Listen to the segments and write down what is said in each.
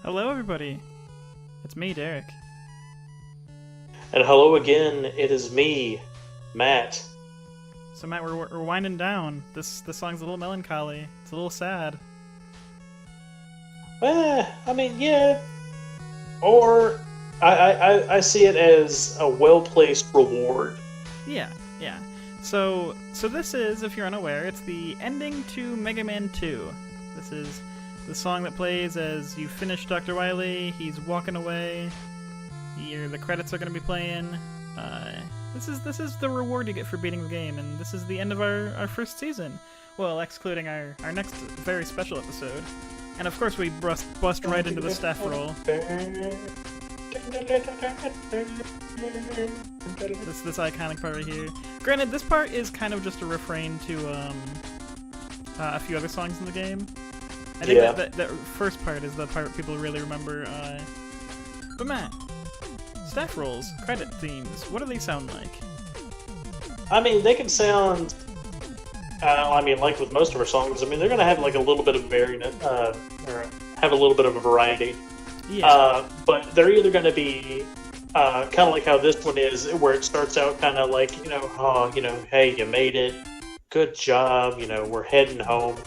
Hello, everybody. It's me, Derek. And hello again, it is me, Matt. So, Matt, we're winding down. This song's a little melancholy. It's a little sad. Yeah. Or I see it as a well-placed reward. Yeah. So this is, if you're unaware, it's the ending to Mega Man 2. This is the song that plays as you finish Dr. Wily. He's walking away. The credits are going to be playing. This is the reward you get for beating the game, and this is the end of our first season. Well, excluding our next very special episode. And of course we bust right into the staff roll. This iconic part right here. Granted, this part is kind of just a refrain to a few other songs in the game. I think that first part is the part people really remember. But Matt, staff rolls, credit themes, what do they sound like? I mean, they can sound... like with most of our songs, they're going to have like a little bit of variant, or have a little bit of a variety. Yeah. But they're either going to be kind of like how this one is, where it starts out kind of like, hey, you made it, good job, we're heading home.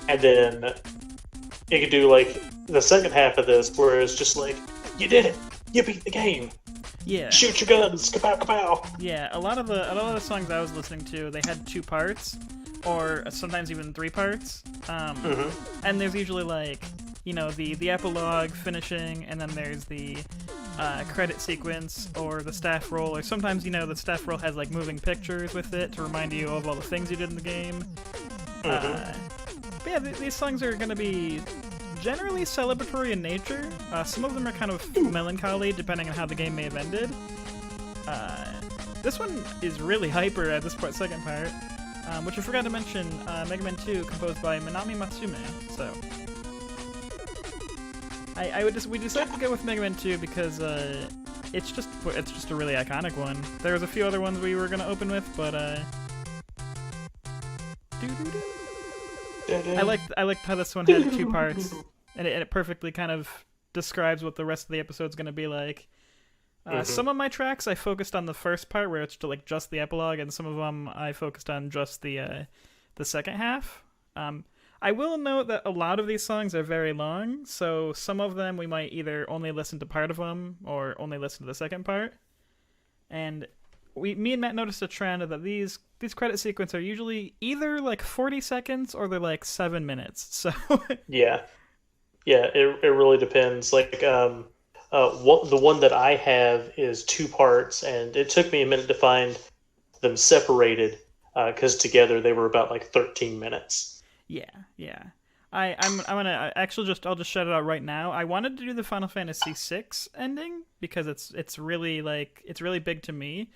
And then you could do like the second half of this, where it's just like, you did it, you beat the game. Yeah. Shoot your guns, kapow, kapow. Yeah, a lot of the songs I was listening to, they had 2 parts, or sometimes even 3 parts. And there's usually like, the epilogue finishing, and then there's the credit sequence or the staff roll, or sometimes the staff roll has like moving pictures with it to remind you of all the things you did in the game. But yeah, these songs are gonna be generally celebratory in nature. Some of them are kind of melancholy, depending on how the game may have ended. This one is really hyper at this second part, which I forgot to mention. Mega Man 2, composed by Minami Matsume. So, we decided to go with Mega Man 2 because it's just a really iconic one. There was a few other ones we were gonna open with, but I liked how this one had 2 parts, and it perfectly kind of describes what the rest of the episode's going to be like. Some of my tracks I focused on the first part, where it's just the epilogue, and some of them I focused on just the second half. I will note that a lot of these songs are very long, so some of them we might either only listen to part of them or only listen to the second part. And me and Matt noticed a trend that these credit sequences are usually either like 40 seconds or they're like 7 minutes. So Yeah, it really depends. Like, the one that I have is 2 parts, and it took me a minute to find them separated, because together they were about like 13 minutes. Yeah. I'm gonna I'll just shout it out right now. I wanted to do the Final Fantasy VI ending because it's really big to me.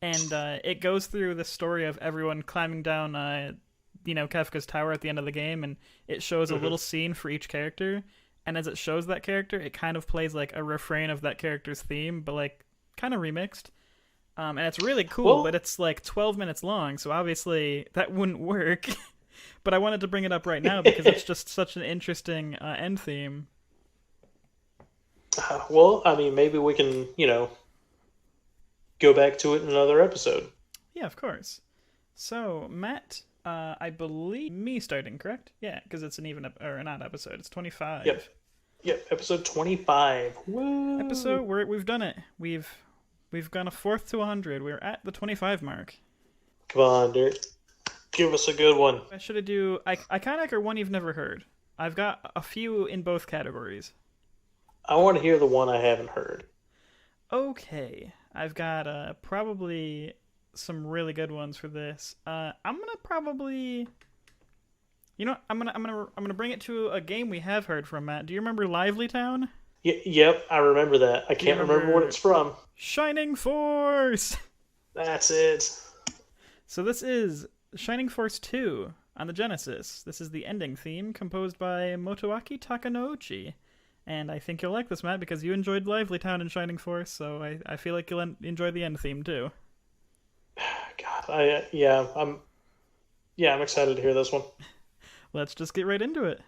And it goes through the story of everyone climbing down, Kafka's tower at the end of the game, and it shows a little scene for each character. And as it shows that character, it kind of plays like a refrain of that character's theme, but like kind of remixed. And it's really cool, but it's like 12 minutes long, so obviously that wouldn't work. But I wanted to bring it up right now because it's just such an interesting end theme. Maybe we can, go back to it in another episode. Yeah, of course. So, Matt, I believe me starting, correct? Yeah, because it's an an odd episode. It's 25. Yep, episode 25. Woo! We've done it. We've gone a fourth to 100. We're at the 25 mark. Come on, Derek. Give us a good one. Should I do iconic or one you've never heard? I've got a few in both categories. I want to hear the one I haven't heard. Okay. I've got probably some really good ones for this. I'm gonna probably, I'm gonna bring it to a game we have heard from, Matt. Do you remember Lively Town? Yep, I remember that. I can't remember what it's from. Shining Force. That's it. So this is Shining Force 2 on the Genesis. This is the ending theme, composed by Motoaki Takanouchi. And I think you'll like this, Matt, because you enjoyed Lively Town and Shining Force, so I feel like you'll enjoy the end theme too. God, I'm excited to hear this one. Let's just get right into it.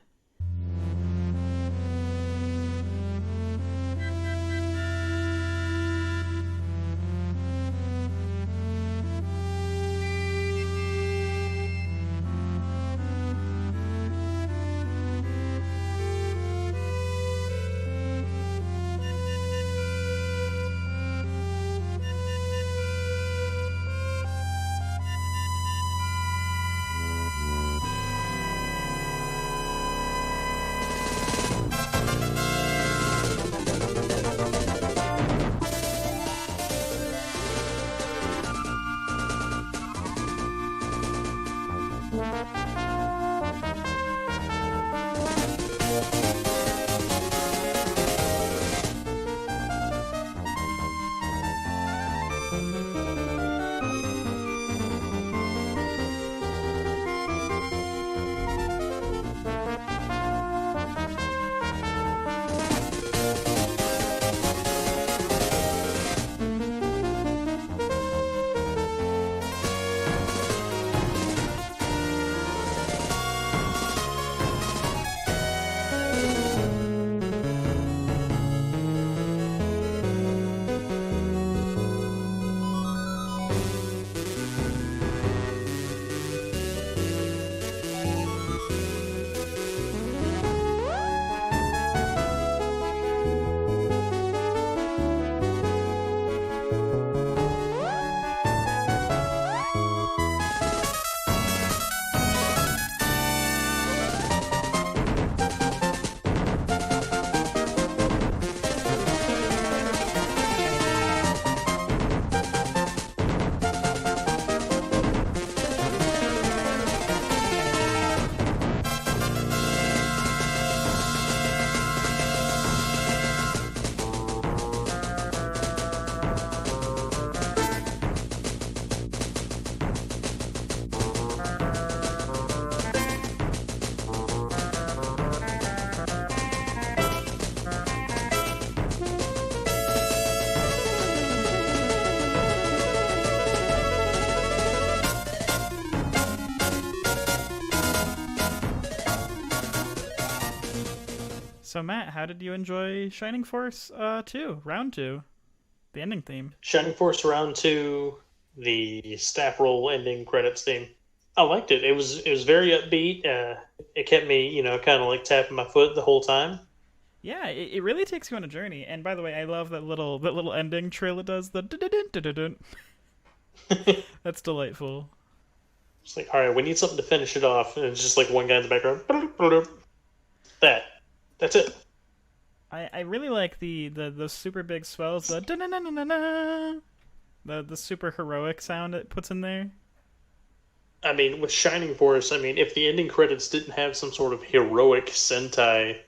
So Matt, how did you enjoy Shining Force 2, round 2, the ending theme? Shining Force Round Two, the staff roll ending credits theme. I liked it. It was very upbeat. It kept me, kind of like tapping my foot the whole time. Yeah, it really takes you on a journey. And by the way, I love that little ending trill it does. The dun-dun-dun-dun-dun. It's That's delightful. like, all right, we need something to finish it off, and it's just like one guy in the background. That. That's it. I really like the super big swells, the dun-dun-dun-dun-dun-dun, the super heroic sound it puts in there. I mean, with Shining Force, I mean, if the ending credits didn't have some sort of heroic Sentai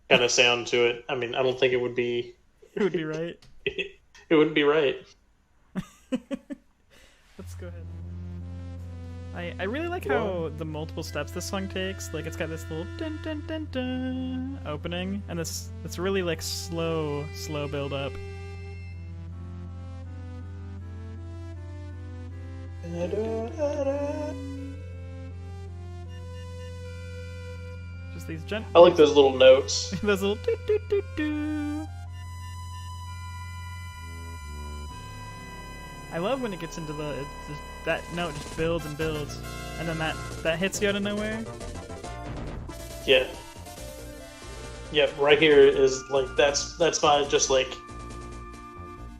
kind of sound to it, I mean, I don't think it would be. It would be right. It wouldn't be right. Let's go ahead. I really like how the multiple steps this song takes. Like it's got this little dun dun dun dun opening, and this really like slow build up. Just these I like those little notes. those little doo doo doo doo. I love when it gets into that note just builds and builds, and then that hits you out of nowhere. Yeah. Yep, right here is like that's my just like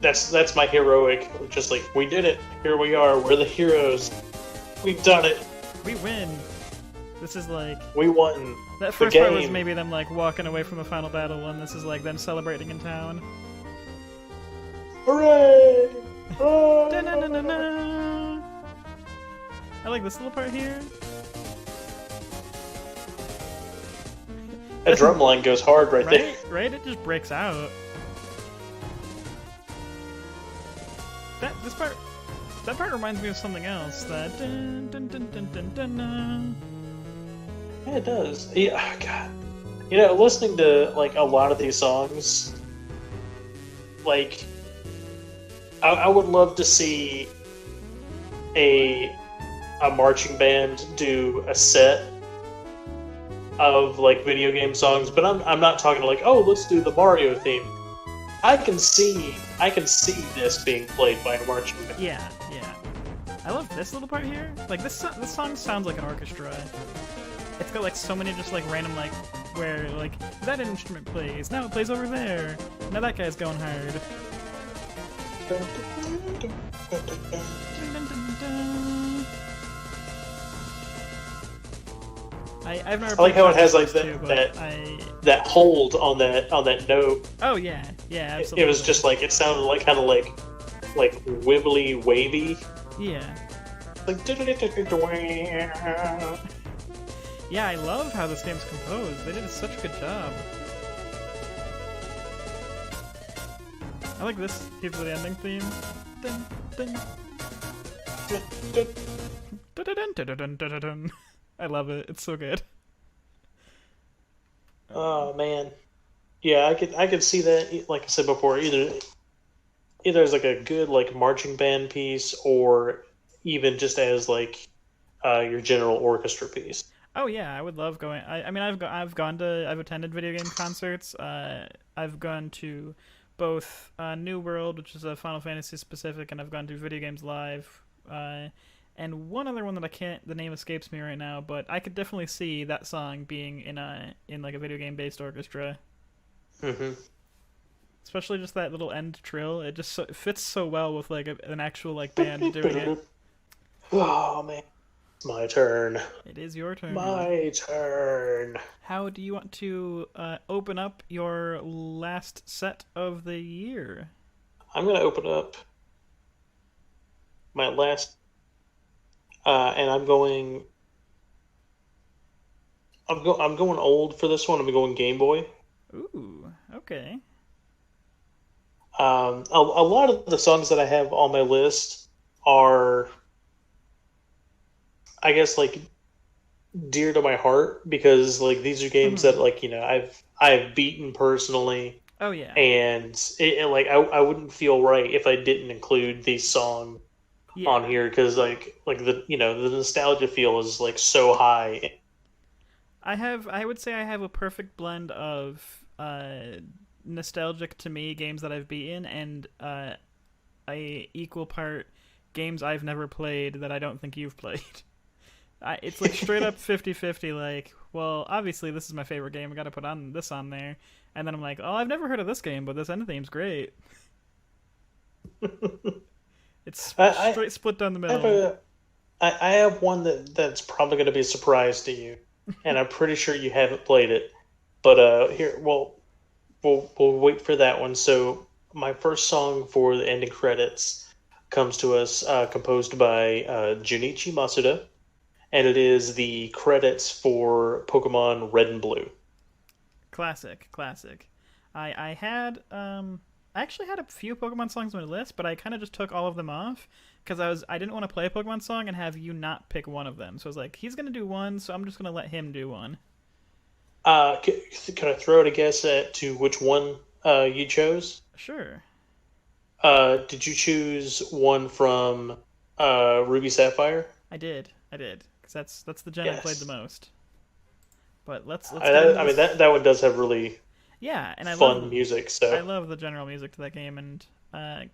that's my heroic. Just like we did it. Here we are. We're the heroes. We've done it. We win. This is like We won. that the first part was game. maybe them like walking away from the final battle, and this is like them celebrating in town. Hooray! Da-na-na-na-na. I like this little part here. That drum line goes hard right there. Right? It just breaks out. That part reminds me of something else. That dun dun dun dun dun dun dun. Yeah, it does. Yeah, oh, God. Listening to like a lot of these songs, like I would love to see a marching band do a set of like video game songs, but I'm not talking like, oh, let's do the Mario theme. I can see this being played by a marching band. Yeah. I love this little part here. Like this song sounds like an orchestra. It's got like so many just like random like where like that instrument plays. Now it plays over there. Now that guy's going hard. Dun, dun, dun, dun. I've never. I like how it has like too, that hold on that note. Oh yeah, absolutely. It was just like it sounded like kind of like wibbly wavy. Yeah. Like yeah, I love how this game's composed. They did such a good job. I like this here for the ending theme. Dun, dun. Dun, dun, dun, dun, dun, dun, dun. I love it. It's so good. Oh man, yeah, I could see that. Like I said before, either as like a good like marching band piece, or even just as like your general orchestra piece. Oh yeah, I would love going. I mean, I've attended video game concerts. I've gone to both New World, which is a Final Fantasy specific, and I've gone to Video Games Live. And one other one that the name escapes me right now, but I could definitely see that song being in like a video game based orchestra. Mm-hmm. Especially just that little end trill. It just it fits so well with like an actual like band doing it. Oh man, it's my turn. It is your turn. My turn. How do you want to open up your last set of the year? I'm gonna open up my last. And I'm going old for this one. I'm going Game Boy. Ooh, okay. A lot of the songs that I have on my list are, I guess, like dear to my heart because like these are games that like I've beaten personally. Oh yeah. And like I wouldn't feel right if I didn't include these songs. Yeah. On here because like the the nostalgia feel is like so high. I would say I have a perfect blend of nostalgic to me games that I've beaten, and a equal part games I've never played that I don't think you've played. It's like straight up 50-50. Like, well, obviously this is my favorite game. I got to put on this on there, and then I'm like, oh, I've never heard of this game, but this end theme's great. It's straight split down the middle. I have one that's probably going to be a surprise to you, and I'm pretty sure you haven't played it. But here, well, we'll wait for that one. So my first song for the ending credits comes to us composed by Junichi Masuda, and it is the credits for Pokemon Red and Blue. Classic, classic. I actually had a few Pokemon songs on my list, but I kind of just took all of them off because I didn't want to play a Pokemon song and have you not pick one of them. So I was like, he's gonna do one, so I'm just gonna let him do one. Can I throw out a guess to which one you chose? Sure. Did you choose one from Ruby Sapphire? I did, because that's the gen I played the most. But let's get I into mean this. that one does have really Yeah, and fun music. I So love the general music to that game. And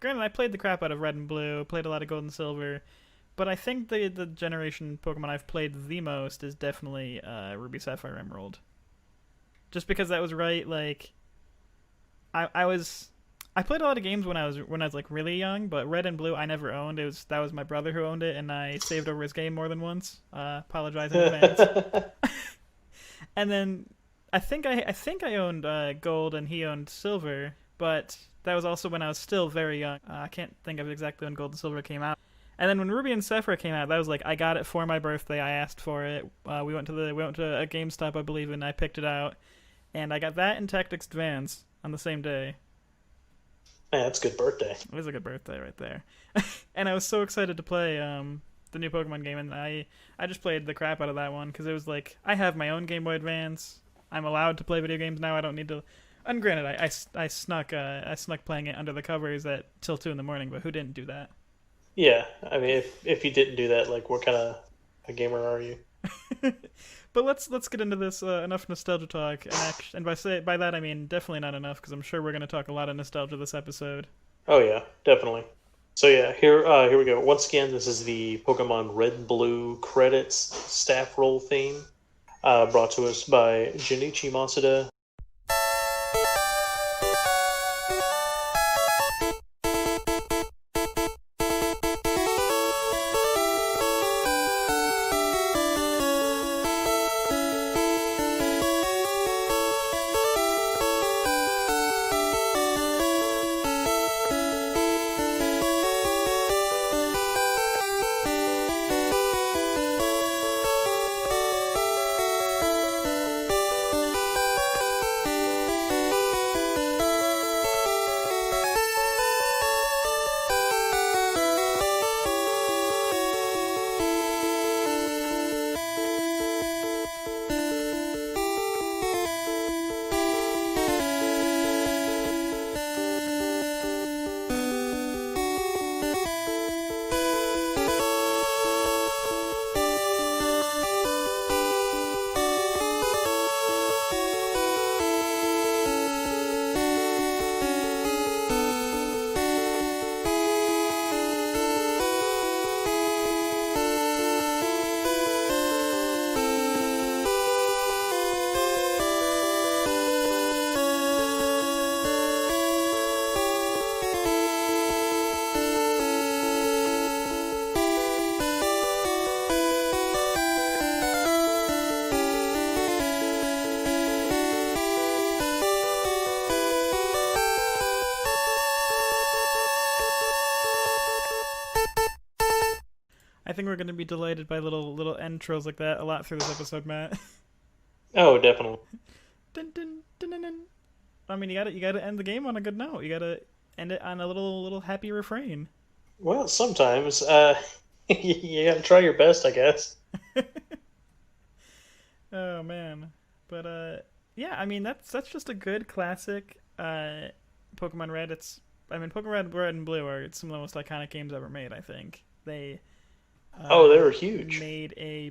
granted, I played the crap out of Red and Blue, played a lot of Gold and Silver, but I think the generation Pokemon I've played the most is definitely Ruby Sapphire Emerald. Just because that was right, like I played a lot of games when I was like really young, but Red and Blue I never owned. That was my brother who owned it, and I saved over his game more than once. Apologize in advance. And then I think I owned Gold and he owned Silver, but that was also when I was still very young. I can't think of exactly when Gold and Silver came out. And then when Ruby and Sapphire came out, that was like I got it for my birthday. I asked for it. We went to a GameStop, I believe, and I picked it out. And I got that and Tactics Advance on the same day. man, that's a good birthday. It was a good birthday right there. And I was so excited to play the new Pokemon game, and I just played the crap out of that one because it was like I have my own Game Boy Advance. I'm allowed to play video games now. I don't need to. And granted, I snuck playing it under the covers at till 2 in the morning, but who didn't do that? Yeah, I mean, if you didn't do that, like, what kind of a gamer are you? But let's get into this. Enough nostalgia talk, and by that I mean definitely not enough because I'm sure we're going to talk a lot of nostalgia this episode. Oh yeah, definitely. So yeah, here we go. Once again, this is the Pokemon Red and Blue credits staff roll theme, brought to us by Junichi Masuda. I think we're going to be delighted by little intros like that a lot through this episode, Matt. Oh, definitely. Dun, dun, dun, dun, dun. I mean, you gotta end the game on a good note. You gotta end it on a little happy refrain. Well, sometimes you gotta try your best, I guess. Oh man, but yeah. I mean, that's just a good classic Pokemon Red. Pokemon Red and Blue are some of the most iconic games ever made. I think they Oh, they were huge. made a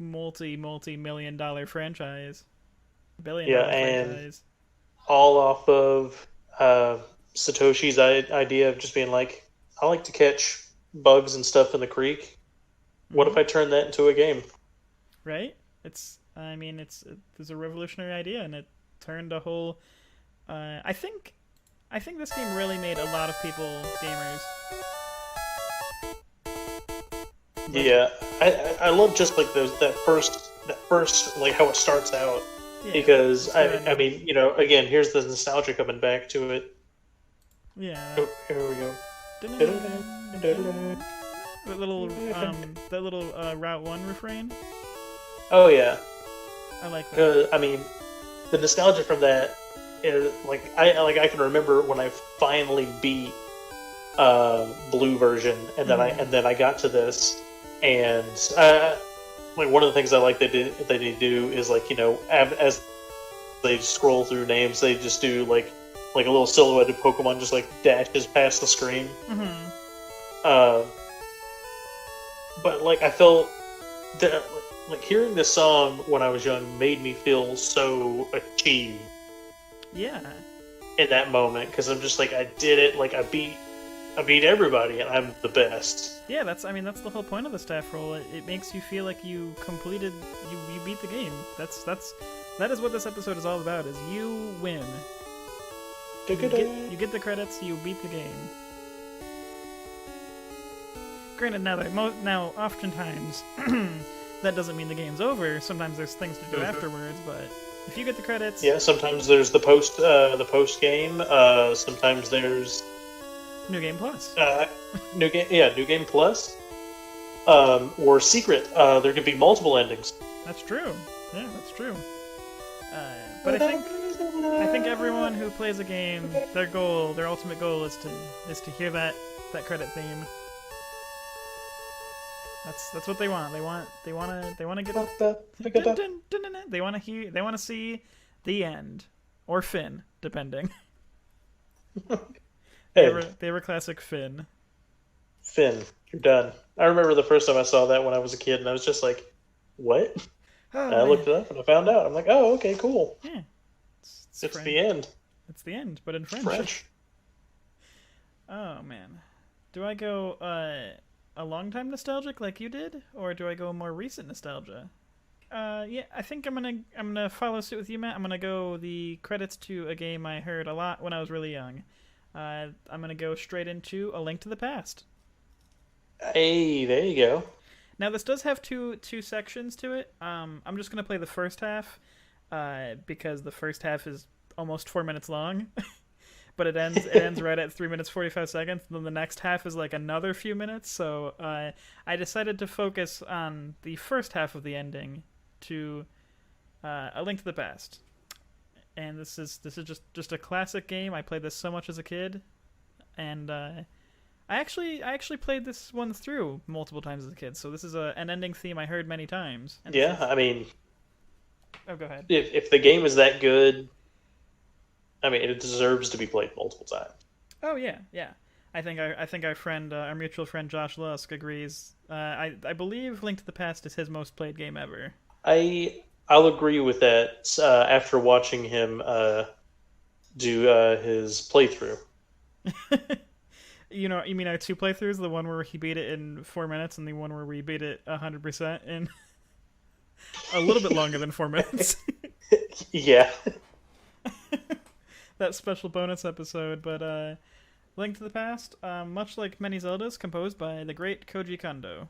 multi-million dollar franchise, billion Yeah, dollar and franchise. all off of uh, Satoshi's idea of just being like, I like to catch bugs and stuff in the creek. What if Hmm. I turn that into a game? Right? I mean, it's a revolutionary idea, and it turned a whole. I think this game really made a lot of people gamers. Like, Yeah, I love just like those that first like how it starts out yeah, because let's go ahead I and mean again here's the nostalgia coming back to it. yeah. Oh, here we go. That little Route One refrain. Oh yeah, I like that. 'cause, I mean the nostalgia from that is like I can remember when I finally beat blue version Hmm. and then I got to this and like one of the things I like they do is like as they scroll through names they just do like a little silhouetted Pokemon just like dashes past the screen. Hmm. Uh, but like I felt that like hearing this song when I was young made me feel so achieved Yeah. in that moment because I'm just like I did it like I beat everybody and I'm the best. Yeah, I mean that's the whole point of the staff roll. It makes you feel like you completed you beat the game. That is what this episode is all about. Is you win. You get the credits. You beat the game. Granted, now oftentimes that doesn't mean the game's over. Sometimes there's things to do Mhm. afterwards. But if you get the credits, Yeah, sometimes there's the post game. Sometimes there's new game plus. uh, new game plus, or secret. There could be multiple endings. That's true. Yeah, that's true. Uh, but I think everyone who plays a game, their ultimate goal is to hear that credit theme. That's what they want. They want to get dun, dun, dun, dun, dun. They want to see the end or Finn, depending. Hey, They were classic Finn. Finn, you're done. I remember the first time I saw that when I was a kid, and I was just like, "What?" Oh And I man, looked it up and I found out. I'm like, "Oh, okay, cool. yeah, it's It's French. the end. It's the end, but in It's French. French." Oh man, do I go a long time nostalgic like you did, or do I go more recent nostalgia? Yeah, I think I'm gonna follow suit with you, Matt. I'm gonna go the credits to a game I heard a lot when I was really young. I'm gonna go straight into A Link to the Past. Hey, there you go. Now this does have two sections to it. I'm just gonna play the first half, because the first half is almost 4 minutes long, but it ends right at 3 minutes 45 seconds. And then the next half is like another few minutes. So I decided to focus on the first half of the ending to A Link to the Past. And this is just a classic game. I played this so much as a kid, and I actually played this one through multiple times as a kid. So this is an ending theme I heard many times. And this Yeah, is I mean, oh, go ahead. if the game is that good, I mean, it deserves to be played multiple times. Oh yeah, yeah. I think our mutual friend Josh Lusk agrees. I believe Link to the Past is his most played game ever. I'll agree with that after watching him do his playthrough. You mean our two playthroughs, the one where he beat it in 4 minutes, and the one where we beat it 100% in a little bit longer than 4 minutes. Yeah. That special bonus episode, but Link to the Past, much like many Zeldas, composed by the great Koji Kondo.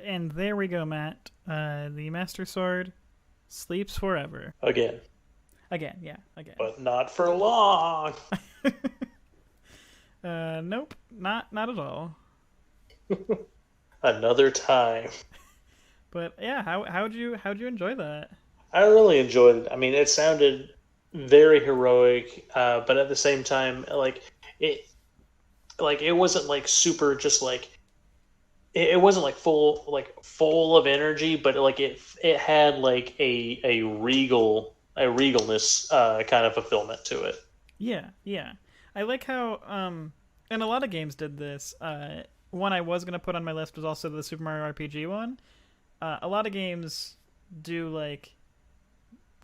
And there we go, Matt. The Master Sword sleeps forever. Again. Again, yeah, again. But not for long. Nope, not at all. Another time. But yeah, how'd you enjoy that? I really enjoyed it. I mean, it sounded very heroic, but at the same time, it wasn't like super, just like it wasn't like full of energy, but like it had like a regalness kind of fulfillment to it. Yeah, yeah. I like how and a lot of games did this. One I was gonna put on my list was also the Super Mario RPG one. A lot of games do like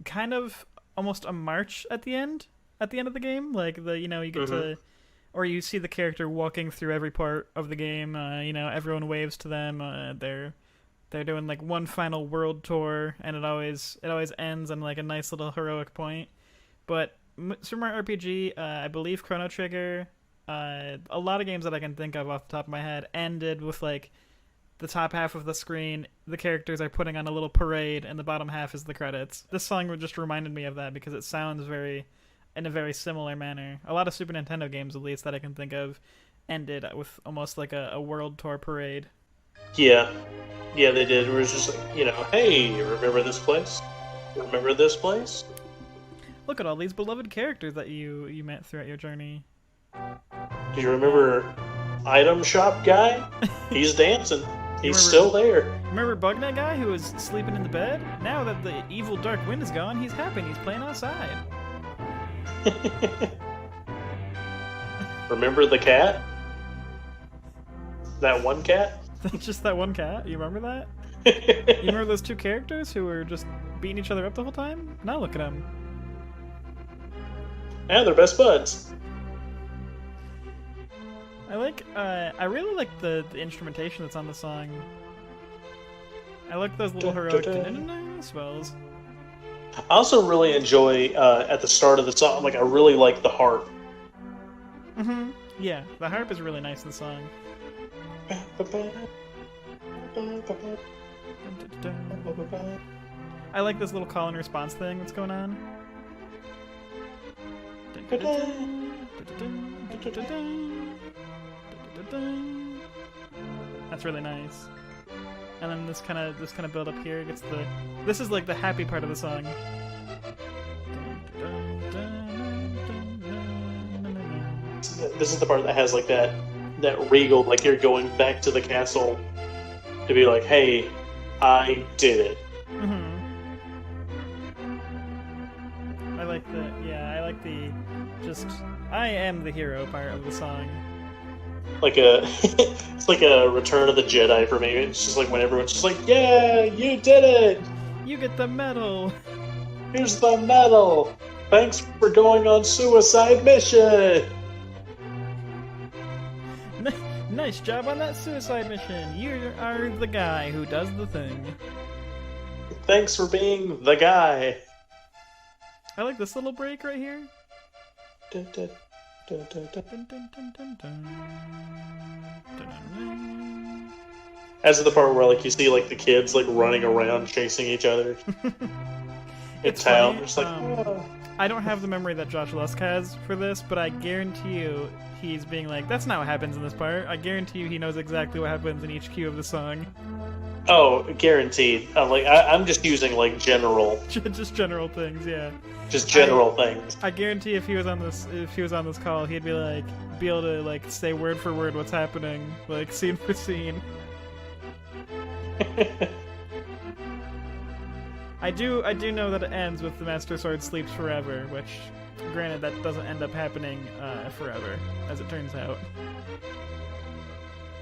kind of almost a march at the end of the game, like you get to, or you see the character walking through every part of the game. Everyone waves to them. They're doing like one final world tour, and it always ends on like a nice little heroic point. But Super Mario RPG, I believe Chrono Trigger, a lot of games that I can think of off the top of my head ended with like the top half of the screen, the characters are putting on a little parade, and the bottom half is the credits. This song just reminded me of that because it sounds in a very similar manner. A lot of Super Nintendo games, at least that I can think of, ended with almost like a world tour parade. Yeah, yeah, they did. It was just like, hey, you remember this place? Remember this place? Look at all these beloved characters that you met throughout your journey. Do you remember Item Shop Guy? He's dancing. He's still there. Remember Bugnet Guy who was sleeping in the bed? Now that the evil dark wind is gone, he's happy and he's playing outside. Remember the cat? That one cat? Just that one cat? You remember that? You remember those two characters who were just beating each other up the whole time? Now look at them. Yeah, they're best buds. I really like the instrumentation that's on the song. I like those little heroic swells. I also really enjoy at the start of the song. Like, I really like the harp. Mm-hmm. Yeah, the harp is really nice in the song. I like this little call and response thing that's going on. That's really nice. And then this kind of build up here gets this is like the happy part of the song. This is the part that has like that regal, like you're going back to the castle to be like, hey, I did it. Mm-hmm. I like the just I am the hero part of the song. It's like a Return of the Jedi for me. It's just like when everyone's just like, yeah, you did it! You get the medal! Here's the medal! Thanks for going on suicide mission. Nice job on that suicide mission. You are the guy who does the thing. Thanks for being the guy. I like this little break right here. Dun, dun, dun, dun, dun. Dun, dun, dun, dun, dun. Dun, dun, As of the part where like you see like the kids like running around chasing each other dun. in It's town. funny. Just like I don't have the memory that Josh Lusk has for this, but I guarantee you he's being like, that's not what happens in this part. I guarantee you he knows exactly what happens in each cue of the song. oh, guaranteed. I'm just using like Just general things, yeah. just general things. I guarantee if he was on this call, he'd be able to like say word for word what's happening, like scene for scene. I do know that it ends with the Master Sword sleeps forever, which, granted, that doesn't end up happening forever, as it turns out.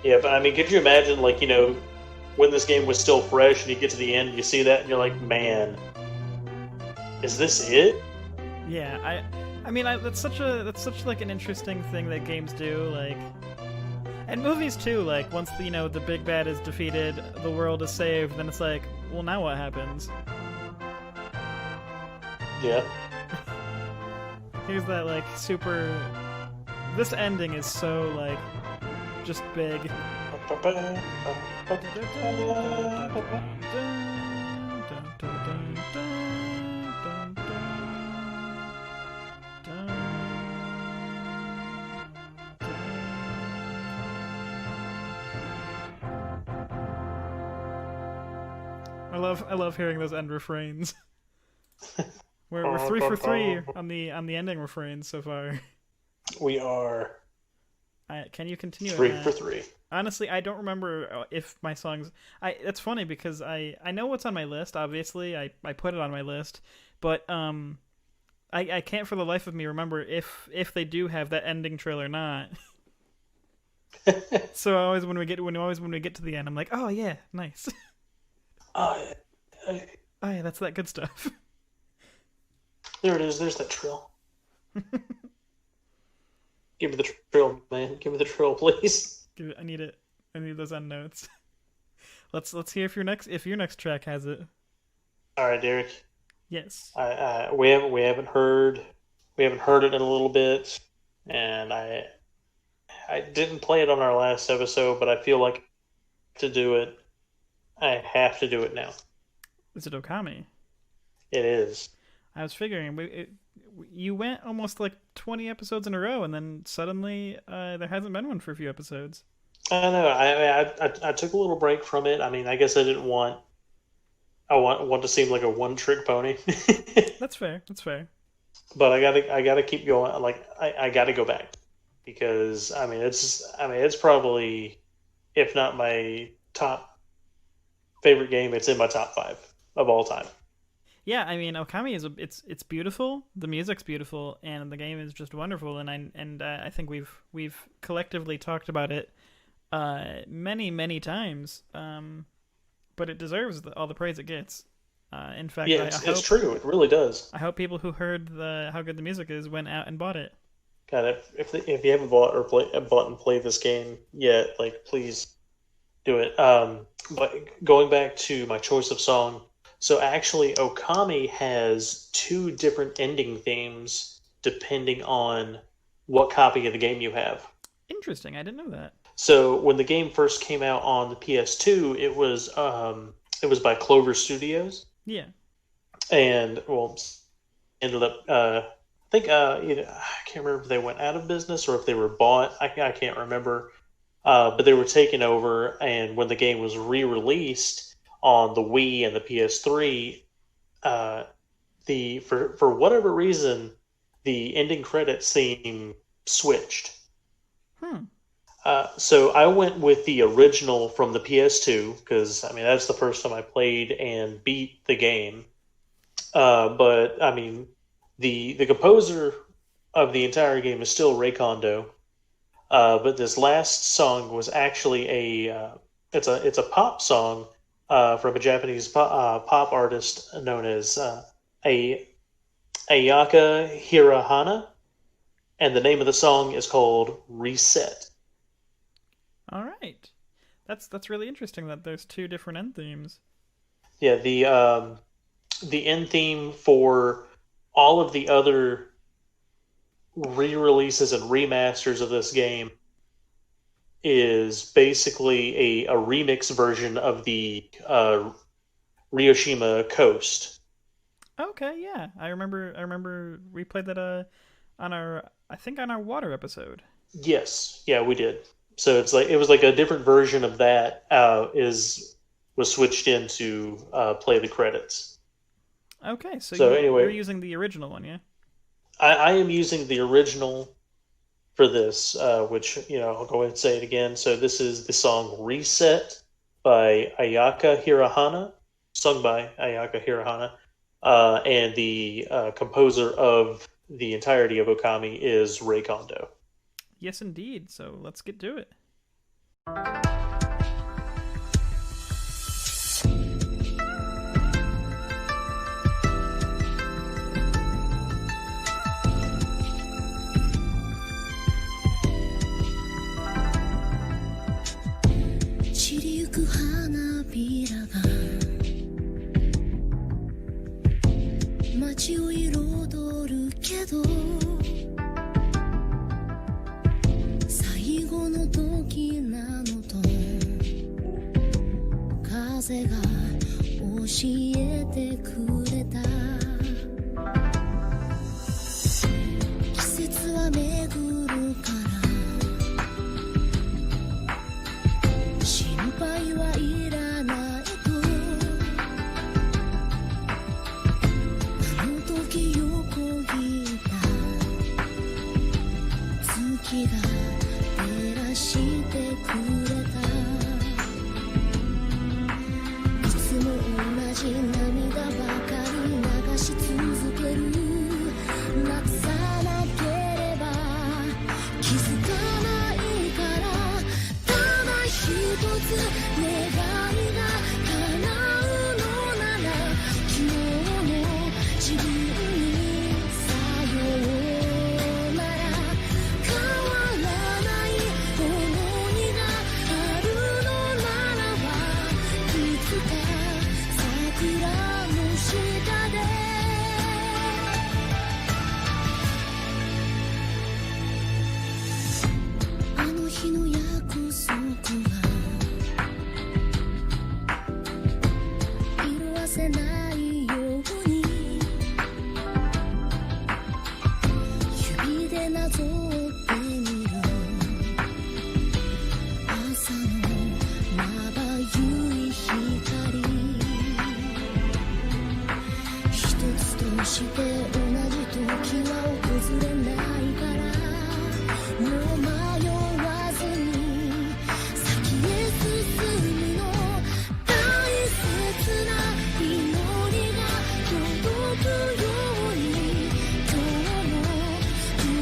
Yeah, but I mean, could you imagine like when this game was still fresh and you get to the end, you see that and you're like, man, is this it? Yeah, I mean, that's such like an interesting thing that games do, like, and movies too. Like once the big bad is defeated, the world is saved, then it's like, well, now what happens? Yeah. Here's that like super. This ending is so like just big. I love hearing those end refrains. We're 3 for 3 on the ending refrains so far. We are Can you continue? 3 for 3. Honestly, I don't remember if my songs. It's funny because I know what's on my list. Obviously, I put it on my list, but I can't for the life of me remember if they do have that ending trail or not. So always when we get to the end, I'm like, oh yeah, nice. Oh yeah, that's that good stuff. There it is. There's that trill. Give me the trill, man. Give me the trill, please. I need it. I need those end notes. Let's hear if your next track has it. All right, Derek. Yes. We haven't heard it in a little bit, and I didn't play it on our last episode, but I feel like to do it, I have to do it now. Is it Okami? It is. I was figuring you went almost like 20 episodes in a row, and then suddenly there hasn't been one for a few episodes. I know. I took a little break from it. I mean, I guess I didn't want. I want to seem like a one-trick pony. That's fair. That's fair. But I gotta keep going. Like I gotta go back because it's probably, if not my top favorite game, it's in my top 5 of all time. Yeah, I mean, Okami it's beautiful. The music's beautiful, and the game is just wonderful. And I think we've collectively talked about it many times. But it deserves all the praise it gets. In fact, yeah, it's true. It really does. I hope people who heard how good the music is went out and bought it. God, if you haven't bought and played this game yet, like please do it. But going back to my choice of song. So actually, Okami has 2 different ending themes depending on what copy of the game you have. Interesting. I didn't know that. So when the game first came out on the PS2, it was by Clover Studios. Yeah. And ended up I think I can't remember if they went out of business or if they were bought. I can't remember. But they were taken over, and when the game was re-released on the Wii and the PS3, for whatever reason, the ending credits seem switched. So I went with the original from the PS2 because I mean that's the first time I played and beat the game. But I mean the composer of the entire game is still Ray Kondo. But this last song was actually it's a pop song. From a Japanese pop artist known as Ayaka Hirahana, and the name of the song is called Reset. All right. That's really interesting that there's two different end themes. Yeah, the end theme for all of the other re-releases and remasters of this game is basically a remix version of the Ryoshima Coast. Okay, yeah. I remember we played that on our I think on our water episode. Yes, yeah, we did. So it's like it was like a different version of that is was switched in to play the credits. Okay, so So you're anyway, using the original one, yeah? I am using the original for this, which I'll go ahead and say it again. So this is the song "Reset" by Ayaka Hirahana, sung by Ayaka Hirahana, and the composer of the entirety of Okami is Ray Kondo. Yes, indeed. So let's get to it. 散りゆく花びらが街を彩るけど最後の時なのと風が教えてくれた季節は巡るから心配はいらないとあの時横切った月が照らしてくれたいつも同じ涙ばかり流し続けるなくさなければ気づかないからただ一つ願いが叶うのなら昨日の自分にさようなら変わらない想いがあるのならばいつか桜の下であの日の約束が色褪せないように指でなぞってみる朝のまばゆい光一つとして同じ時は訪れないからもう迷わずに先へ進むの大切な祈りが届くように今日も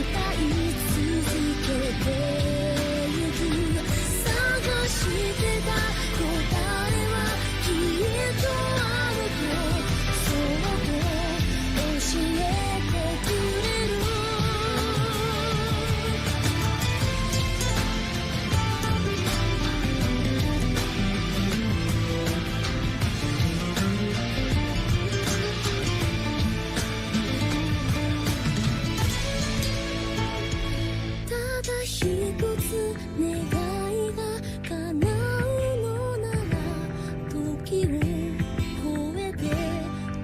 歌い続けてゆく探してた答えはきっとあるとそっと教えてくれるただ一つ願いが叶うのなら時を超えて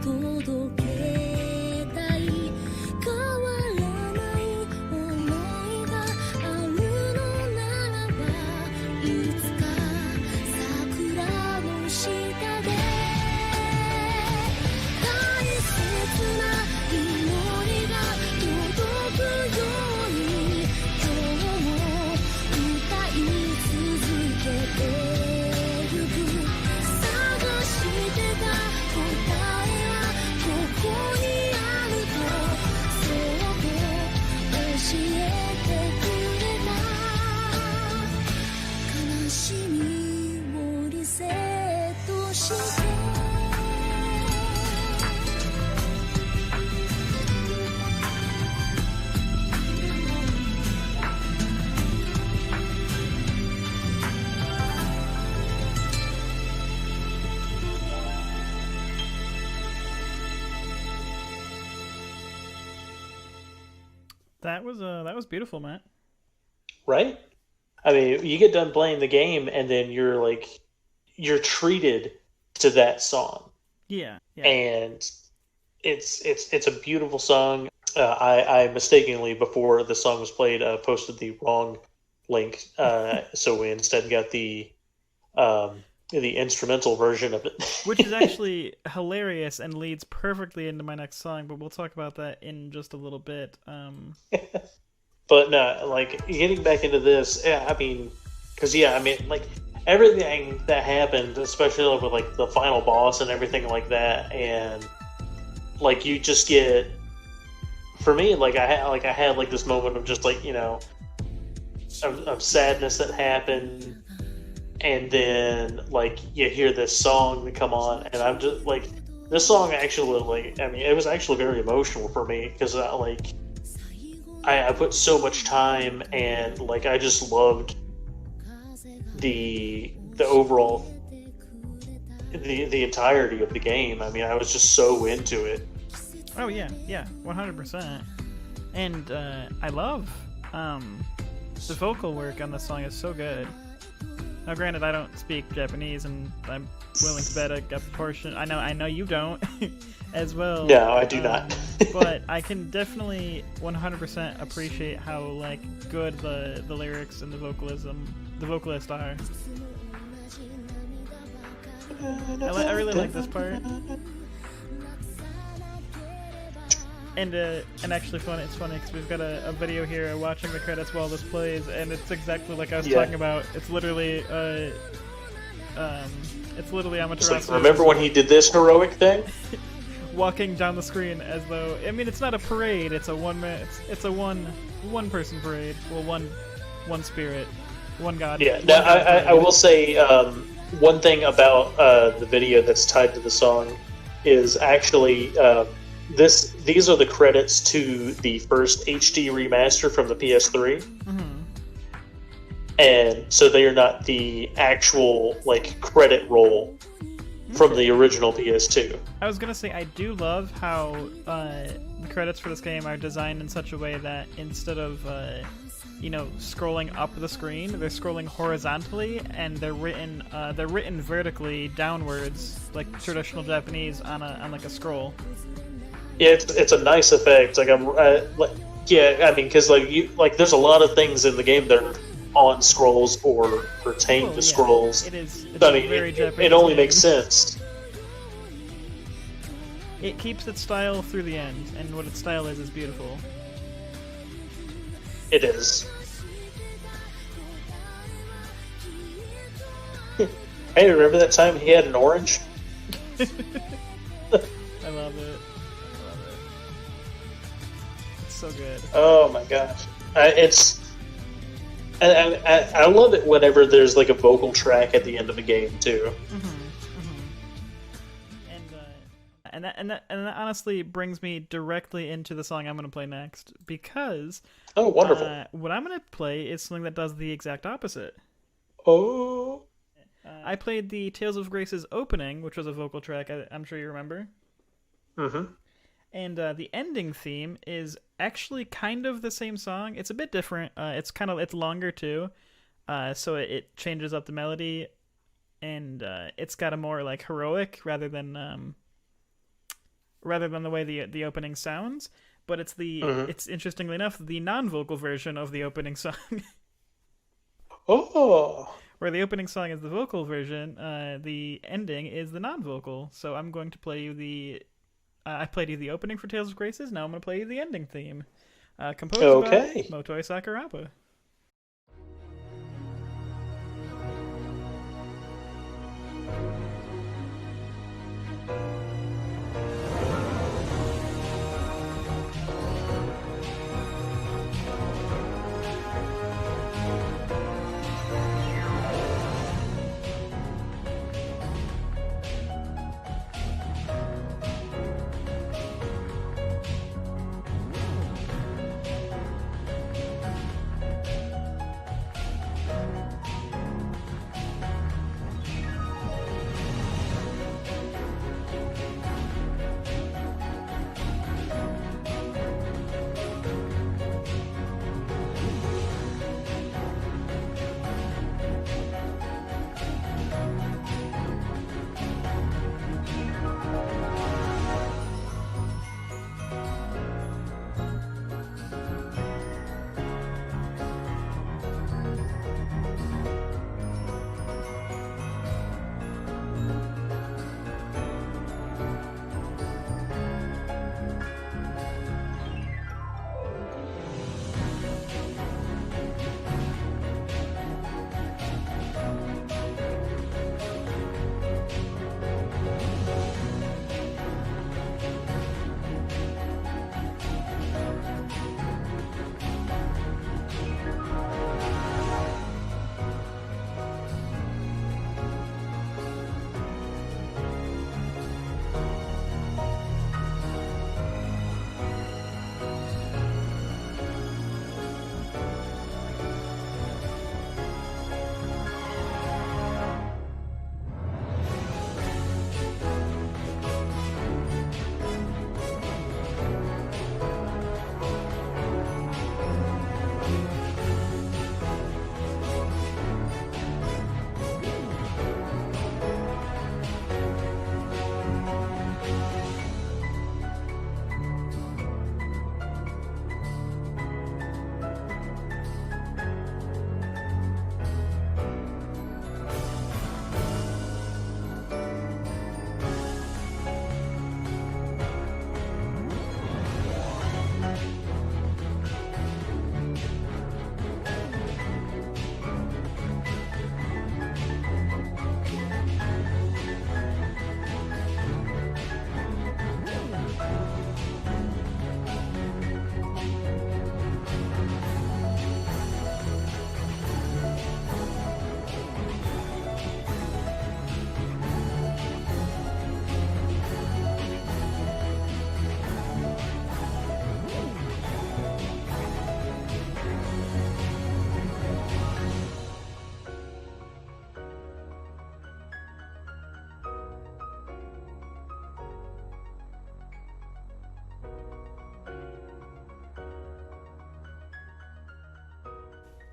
届けたい変わらない想いがあるのならばいつか桜の下で大切な祈りが届くように今日も歌い That was beautiful, Matt. right? I mean, you get done playing the game, and then you're treated to that song, Yeah, yeah. and it's a beautiful song. I mistakenly, before the song was played, posted the wrong link, so we instead got the instrumental version of it. Which is actually hilarious and leads perfectly into my next song, but we'll talk about that in just a little bit. But no, like getting back into this, yeah, I mean, because yeah, I mean, like everything that happened, especially with like the final boss and everything like that, and like you just get, for me, like I had like this moment of just like of sadness that happened, and then like you hear this song come on, and I'm just like, this song actually, like, I mean, it was actually very emotional for me because I put so much time, and like I just loved the overall the entirety of the game. I mean, I was just so into it. Oh yeah, yeah, 100%. And I love the vocal work on this song is so good. Now, granted, I don't speak Japanese, and I'm willing to bet a portion. I know you don't, as well. No, I do not. But I can definitely 100% appreciate how like good the lyrics and the vocalists are. I really like this part. And actually, it's funny because we've got a video here watching the credits while this plays, and it's exactly like I was talking about. It's literally Amaterasu. Like, remember when he did this heroic thing? Walking down the screen as though, I mean, it's not a parade. It's a one person parade. Well, one spirit, one god. Yeah. Now, I will say one thing about the video that's tied to the song is actually. These are the credits to the first HD remaster from the PS3, and so they are not the actual like credit roll from the original PS2. I was gonna say I do love how the credits for this game are designed in such a way that instead of scrolling up the screen, they're scrolling horizontally, and they're written vertically downwards like traditional Japanese on like a scroll. Yeah, it's a nice effect. Like I mean, because there's a lot of things in the game that are on scrolls or pertain to scrolls. It's I mean, very Japanese it only game. makes sense. It keeps its style through the end, and what its style is beautiful. It is. Hey, remember that time he had an orange? I love it. It's so good. Oh my gosh, I love it whenever there's like a vocal track at the end of a game too. And that honestly brings me directly into the song I'm going to play next, because Oh, wonderful! what I'm going to play is something that does the exact opposite. Oh, I played the Tales of Grace's opening, which was a vocal track. I'm sure you remember. And the ending theme is actually kind of the same song. It's a bit different. It's longer too, so it changes up the melody, and it's got a more like heroic rather than the way the opening sounds. But it's it's interestingly enough the non-vocal version of the opening song. oh, Where the opening song is the vocal version, the ending is the non-vocal. So I'm going to play you I played you the opening for Tales of Graces. Now I'm going to play you the ending theme, composed by Motoi Sakuraba.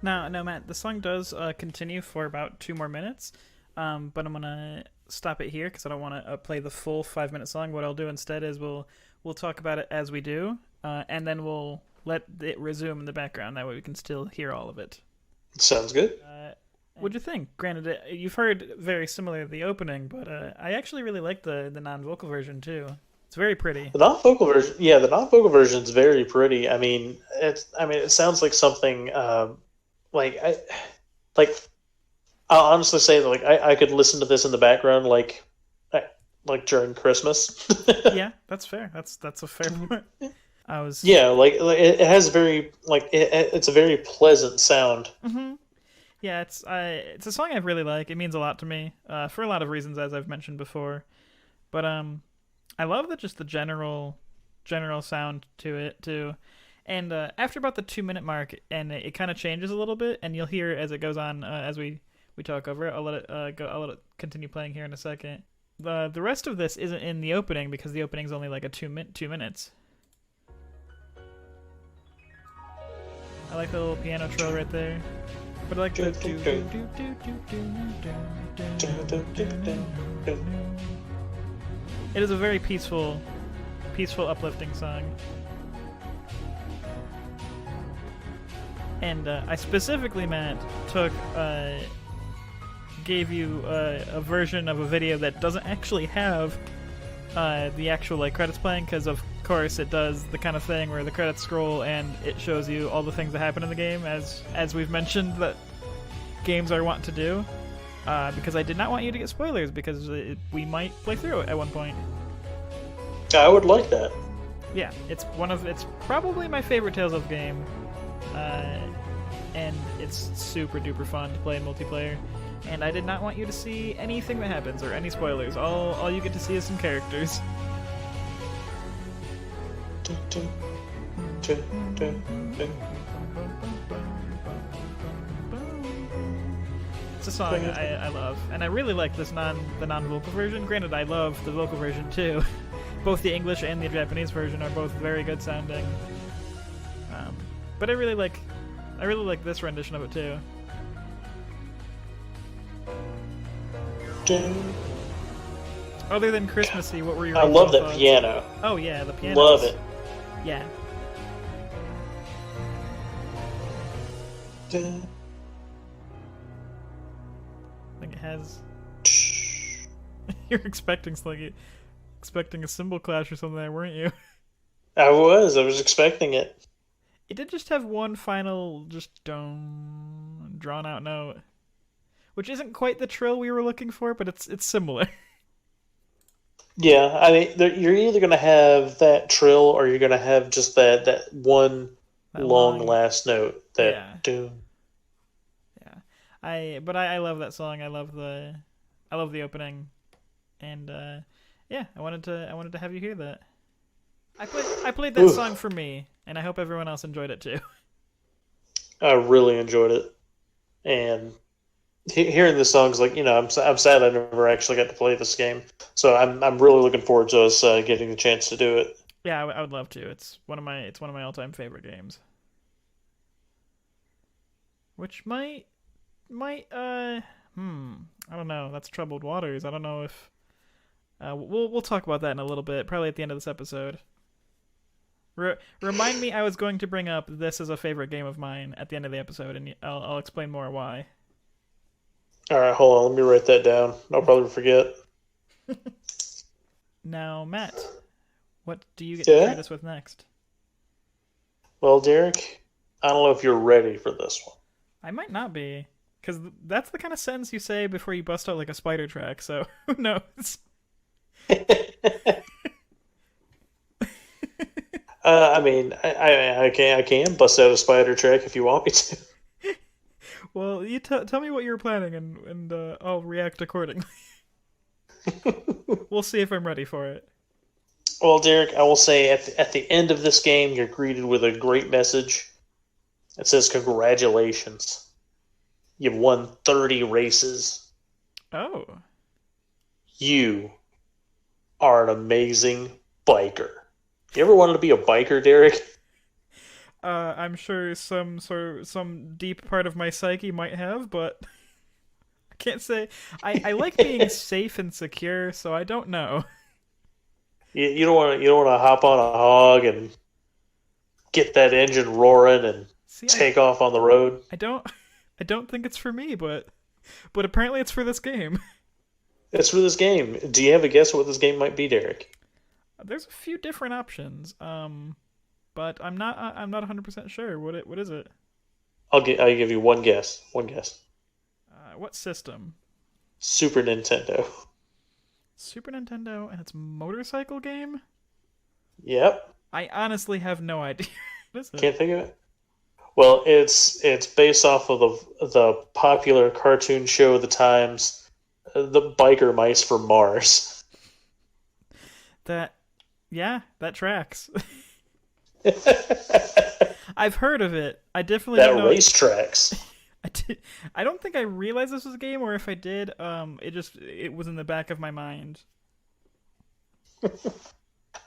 Now, no, Matt, the song does continue for about 2 more minutes, but I'm gonna stop it here because I don't want to play the full 5 minute song. What I'll do instead is we'll talk about it as we do, and then we'll let it resume in the background. That way we can still hear all of it. Sounds good. What'd you think? Granted, you've heard very similar to the opening, but I actually really like the non-vocal version too. It's very pretty. The non-vocal version, yeah, the non-vocal version is very pretty. It sounds like something like I like. I'll honestly say that I could listen to this in the background like during Christmas. Yeah, that's fair. That's a fair point. I was Yeah, it has very it's a very pleasant sound. Yeah, it's a song I really like. It means a lot to me for a lot of reasons, as I've mentioned before. But I love the general sound to it too. And after about the 2 minute mark, and it kind of changes a little bit, and you'll hear as it goes on as we talk over it. I'll let it go. I'll let it continue playing here in a second. The rest of this isn't in the opening because the opening's only like a 2 minutes. I like the little piano trill right there. But I like the It is a very peaceful, uplifting song. And I specifically, Matt, gave you a version of a video that doesn't actually have the actual credits playing, because of course it does the kind of thing where the credits scroll and it shows you all the things that happen in the game, as we've mentioned that games are wont to do. Because I did not want you to get spoilers, because we might play through it at one point. I would like that. Yeah, it's probably my favorite Tales of game, and it's super duper fun to play in multiplayer. And I did not want you to see anything that happens or any spoilers. All you get to see is some characters. It's a song I love, and I really like the non-vocal version. Granted, I love the vocal version too. Both the English and the Japanese version are both very good sounding. But I really like this rendition of it too. Other than Christmassy, what were your? I love that thoughts? piano. Oh yeah, the piano. Love it. Yeah. I think it has. You're expecting a cymbal clash or something, weren't you? I was expecting it. It did just have one final, drawn out note, which isn't quite the trill we were looking for, but it's similar. Yeah, I mean, you're either going to have that trill or you're going to have just that one long last note. That doom. Yeah, I love that song. I love the opening, and yeah, I wanted to have you hear that. I played that song for me, and I hope everyone else enjoyed it too. I really enjoyed it, and hearing the songs, I'm sad I never actually got to play this game, so I'm really looking forward to us getting the chance to do it. Yeah, I would love to. It's one of my all-time favorite games. Which might I don't know. That's troubled waters. I don't know if we'll talk about that in a little bit, probably at the end of this episode. Remind me I was going to bring up this as a favorite game of mine at the end of the episode, and I'll explain more why. All right, hold on. Let me write that down. I'll probably forget. Now, Matt, what do you get to treat us with next? Well, Derek, I don't know if you're ready for this one. I might not be, because that's the kind of sentence you say before you bust out like a spider track, so who knows? I mean, I can bust out a spider track if you want me to. Well, you tell me what you're planning, and I'll react accordingly. We'll see if I'm ready for it. Well, Derek, I will say at the end of this game, you're greeted with a great message. It says, "Congratulations. You've won 30 races. Oh. You are an amazing biker." You ever wanted to be a biker, Derek? I'm sure some deep part of my psyche might have, but I can't say. I like being safe and secure, so I don't know. You don't want to hop on a hog and get that engine roaring and See, take off on the road. I don't I don't think it's for me, but apparently it's for this game. It's for this game. Do you have a guess what this game might be, Derek? There's a few different options, but I'm not 100% sure. What is it? I'll give you one guess. One guess. What system? Super Nintendo. Super Nintendo and its motorcycle game? Yep. I honestly have no idea. What is it? Can't think of it. Well, it's based off of the popular cartoon show of the times, the Biker Mice from Mars. That tracks. I've heard of it. I definitely That don't know. racetracks. I don't think I realized this was a game, or if I did, it was in the back of my mind. I'm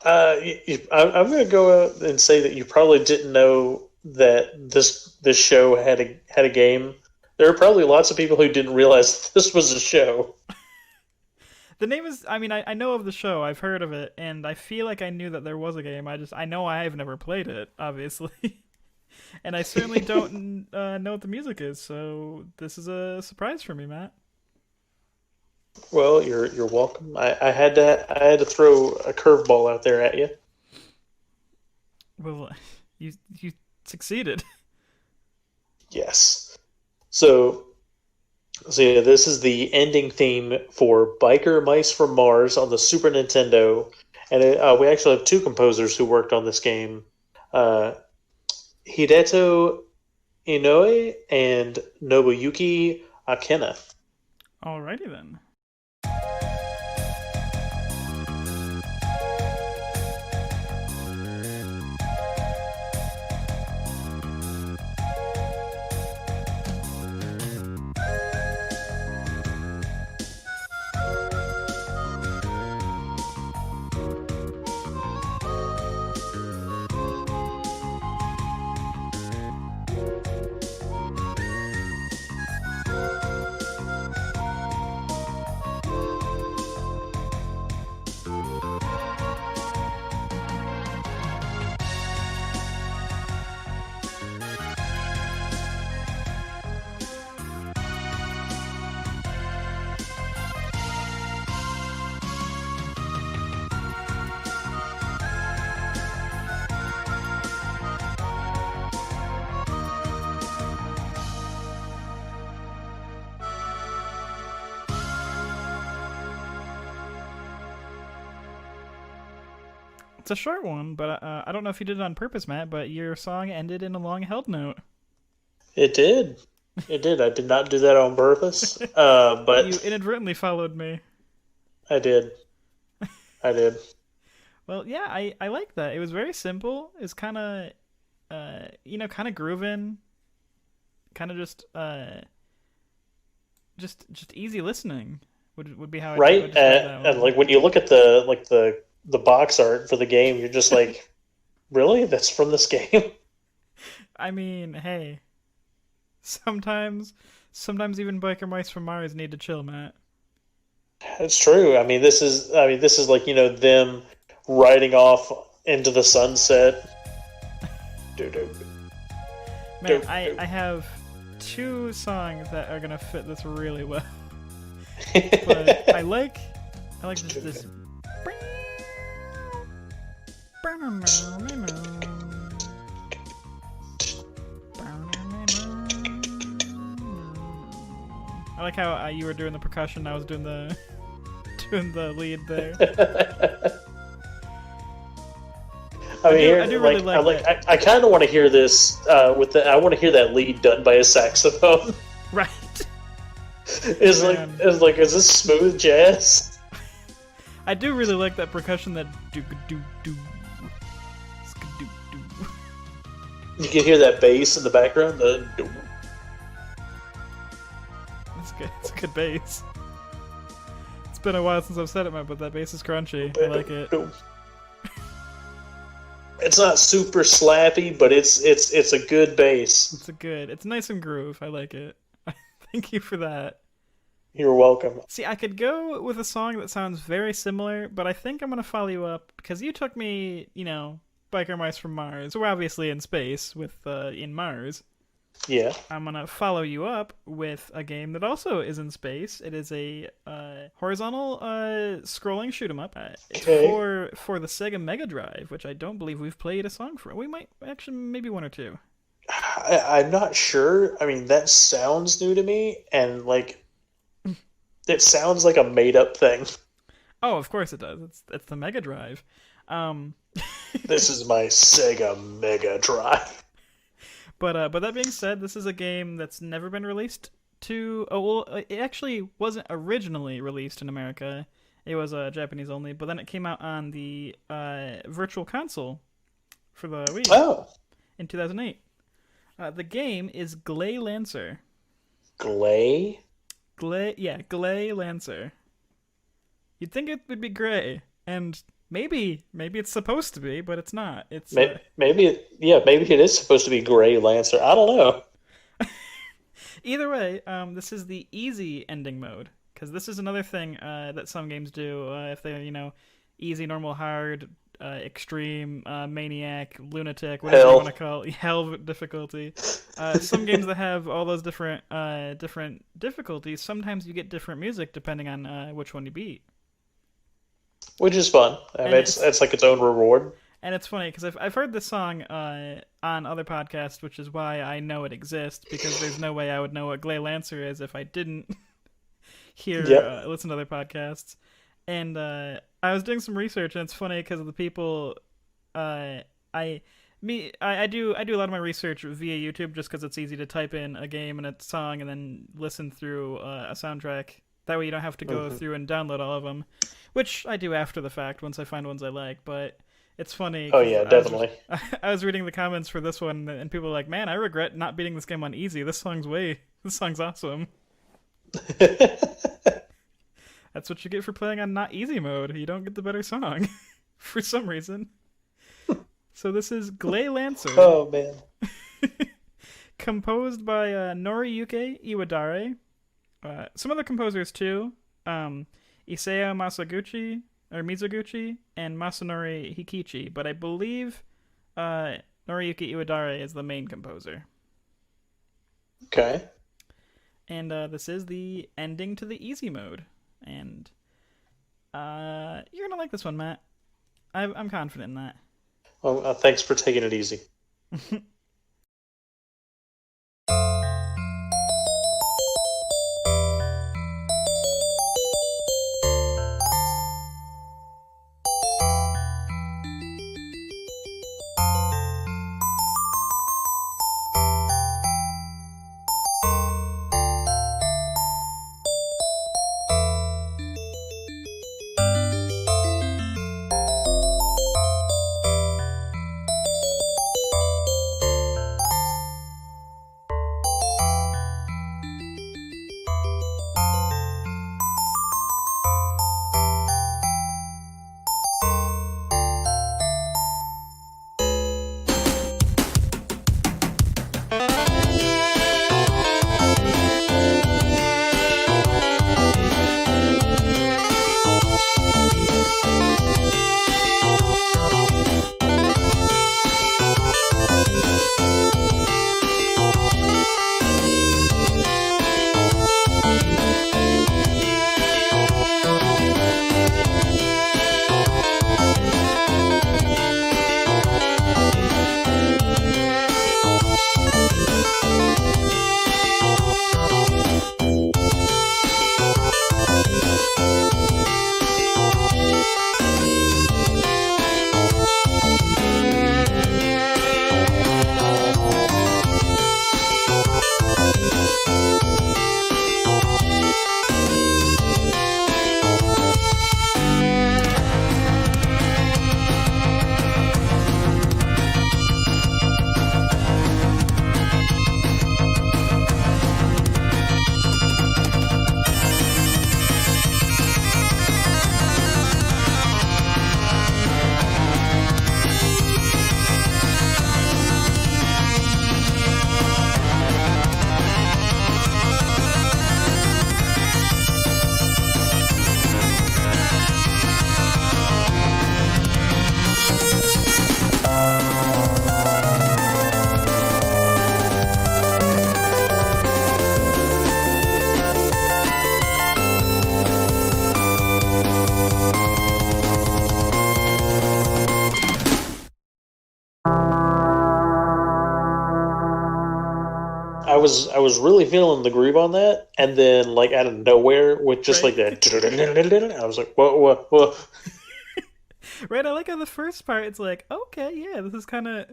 going to go out and say that you probably didn't know that this show had a game. There are probably lots of people who didn't realize this was a show. The name is. I mean, I know of the show. I've heard of it, and I feel like I knew that there was a game. I know I've never played it, obviously, and I certainly don't know what the music is. So this is a surprise for me, Matt. Well, you're welcome. I had to throw a curveball out there at you. Well, you succeeded. Yes. So yeah, this is the ending theme for Biker Mice from Mars on the Super Nintendo, and we actually have two composers who worked on this game, Hideto Inoue and Nobuyuki Akena. Alrighty then. It's a short one, but I don't know if you did it on purpose, Matt, but your song ended in a long held note. It did. It did. I did not do that on purpose, but You inadvertently followed me. I did. I did. Well, yeah, I like that. It was very simple. It's kind of, kind of grooving, kind of just easy listening would be how I Right, would describe that and one. like when you look at the box art for the game, you're just like, really? That's from this game? I mean, hey, sometimes even biker mice from Mars need to chill, Matt. It's true. This is like, them riding off into the sunset. Doo-doo. Man, I have two songs that are gonna fit this really well. But I like this. I like how you were doing the percussion. I was doing the lead there. I do really like that. I kind of want to hear this I want to hear that lead done by a saxophone. Right. Is this smooth jazz? I do really like that percussion, that do do do. You can hear that bass in the background. That's good. It's a good bass. It's been a while since I've said it, but that bass is crunchy. I like it. It's not super slappy, but it's a good bass. It's nice and groove. I like it. Thank you for that. You're welcome. See, I could go with a song that sounds very similar, but I think I'm gonna follow you up because you took me, Biker Mice from Mars. We're obviously in space with in Mars. Yeah. I'm gonna follow you up with a game that also is in space. It is a horizontal scrolling shoot 'em up. It's for the Sega Mega Drive, which I don't believe we've played a song for. We might actually maybe one or two. I'm not sure. I mean, that sounds new to me, and like, it sounds like a made-up thing. Oh, of course it does. It's the Mega Drive. This is my Sega Mega Drive. But that being said, this is a game that's never been released to. Oh, well, it actually wasn't originally released in America. It was Japanese only. But then it came out on the Virtual Console for the Wii in 2008. The game is Gley Lancer. Gley? Gley Lancer. You'd think it would be gray, and maybe it's supposed to be, but it's not. It's maybe it is supposed to be Gray Lancer. I don't know. Either way, this is the easy ending mode, because this is another thing that some games do. If they're easy, normal, hard, extreme, maniac, lunatic, whatever you want to call it, hell difficulty. Some games that have all those different difficulties, sometimes you get different music depending on which one you beat. Which is fun. I mean, it's like its own reward. And it's funny because I've heard this song on other podcasts, which is why I know it exists, because there's no way I would know what Gley Lancer is if I didn't listen to other podcasts. And I was doing some research, and it's funny because of the people. I do a lot of my research via YouTube just because it's easy to type in a game and a song and then listen through a soundtrack. That way you don't have to go through and download all of them, which I do after the fact once I find ones I like. But it's funny. Oh yeah, definitely. I was reading the comments for this one, and people were like, "Man, I regret not beating this game on easy. This song's awesome." That's what you get for playing on not easy mode. You don't get the better song, for some reason. So this is Gley Lancer. Oh man. Composed by Noriyuki Iwadare. Some other composers too. Isao Mizuguchi and Masanori Hikichi. But I believe Noriyuki Iwadare is the main composer. Okay. And this is the ending to the easy mode. And you're gonna like this one, Matt. I'm confident in that. Well, thanks for taking it easy. I was really feeling the groove on that, and then like out of nowhere with just like Right? that, I was like, whoa. Right, I like how the first part it's like, okay, yeah, this is kind of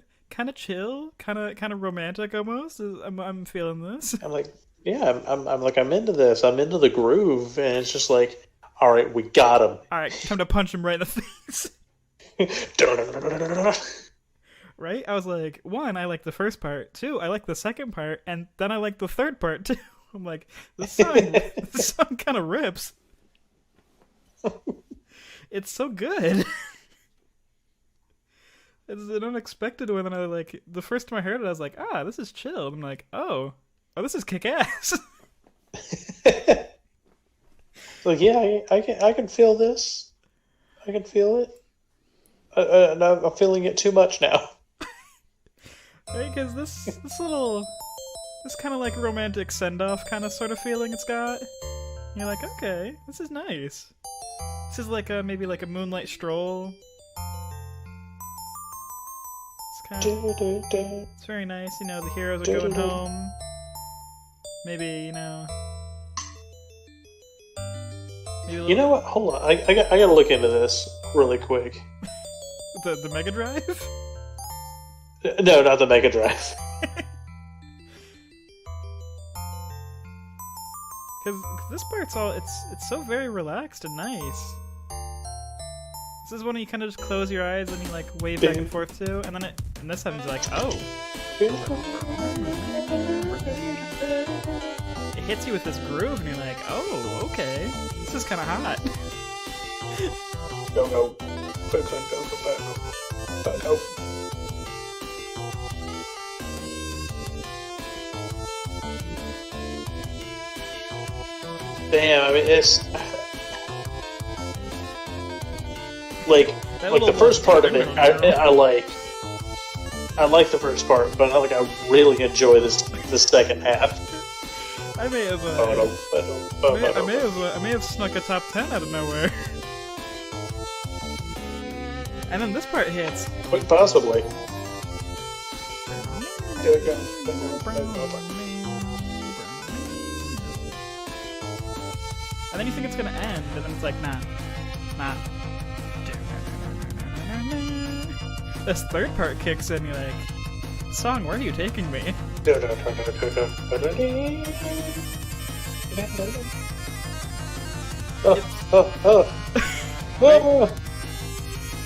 chill, kind of romantic almost. I'm feeling this. I'm like, yeah, I'm like, I'm into this. I'm into the groove, and it's just like, all right, we got him. All right, time to punch him right in the face. Right? I was like, one, I like the first part. Two, I like the second part, and then I like the third part too. I'm like, this song kind of rips. It's so good. It's an unexpected one, and I like the first time I heard it, I was like, this is chill. I'm like, oh, this is kick ass. Like, yeah, I can feel this. I can feel it. And I'm feeling it too much now. Right? Because this kind of like romantic send off kind of sort of feeling it's got. And you're like, okay, this is nice. This is like maybe like a moonlight stroll. It's very nice. You know, the heroes are going home. Maybe maybe You know what? Hold on. I gotta look into this really quick. the Mega Drive. No, not the Mega Drive. Because this part's it's so very relaxed and nice. This is when you kind of just close your eyes and you like wave back and forth to, and then and this happens, you're like, oh. It hits you with this groove, and you're like, oh, okay, this is kind of hot. Go. Damn, I mean, it's like the first part of it. I like the first part, but I really enjoy the second half. I may have I may have snuck a top 10 out of nowhere. And then this part hits. Quite possibly. And then you think it's gonna end, and then it's like, nah. This third part kicks in, you're like, song, where are you taking me?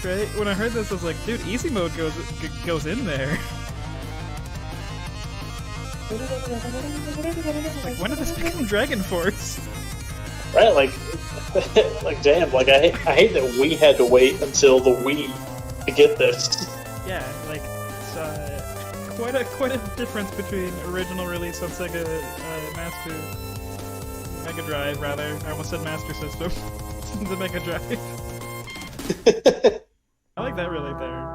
Right? When I heard this, I was like, dude, easy mode goes in there. Like, when did this become Dragon Force? Right, like damn, like I hate that we had to wait until the Wii to get this. Yeah, like it's quite a difference between original release on Sega Mega Drive rather. I almost said Master System. The Mega Drive. I like that really there.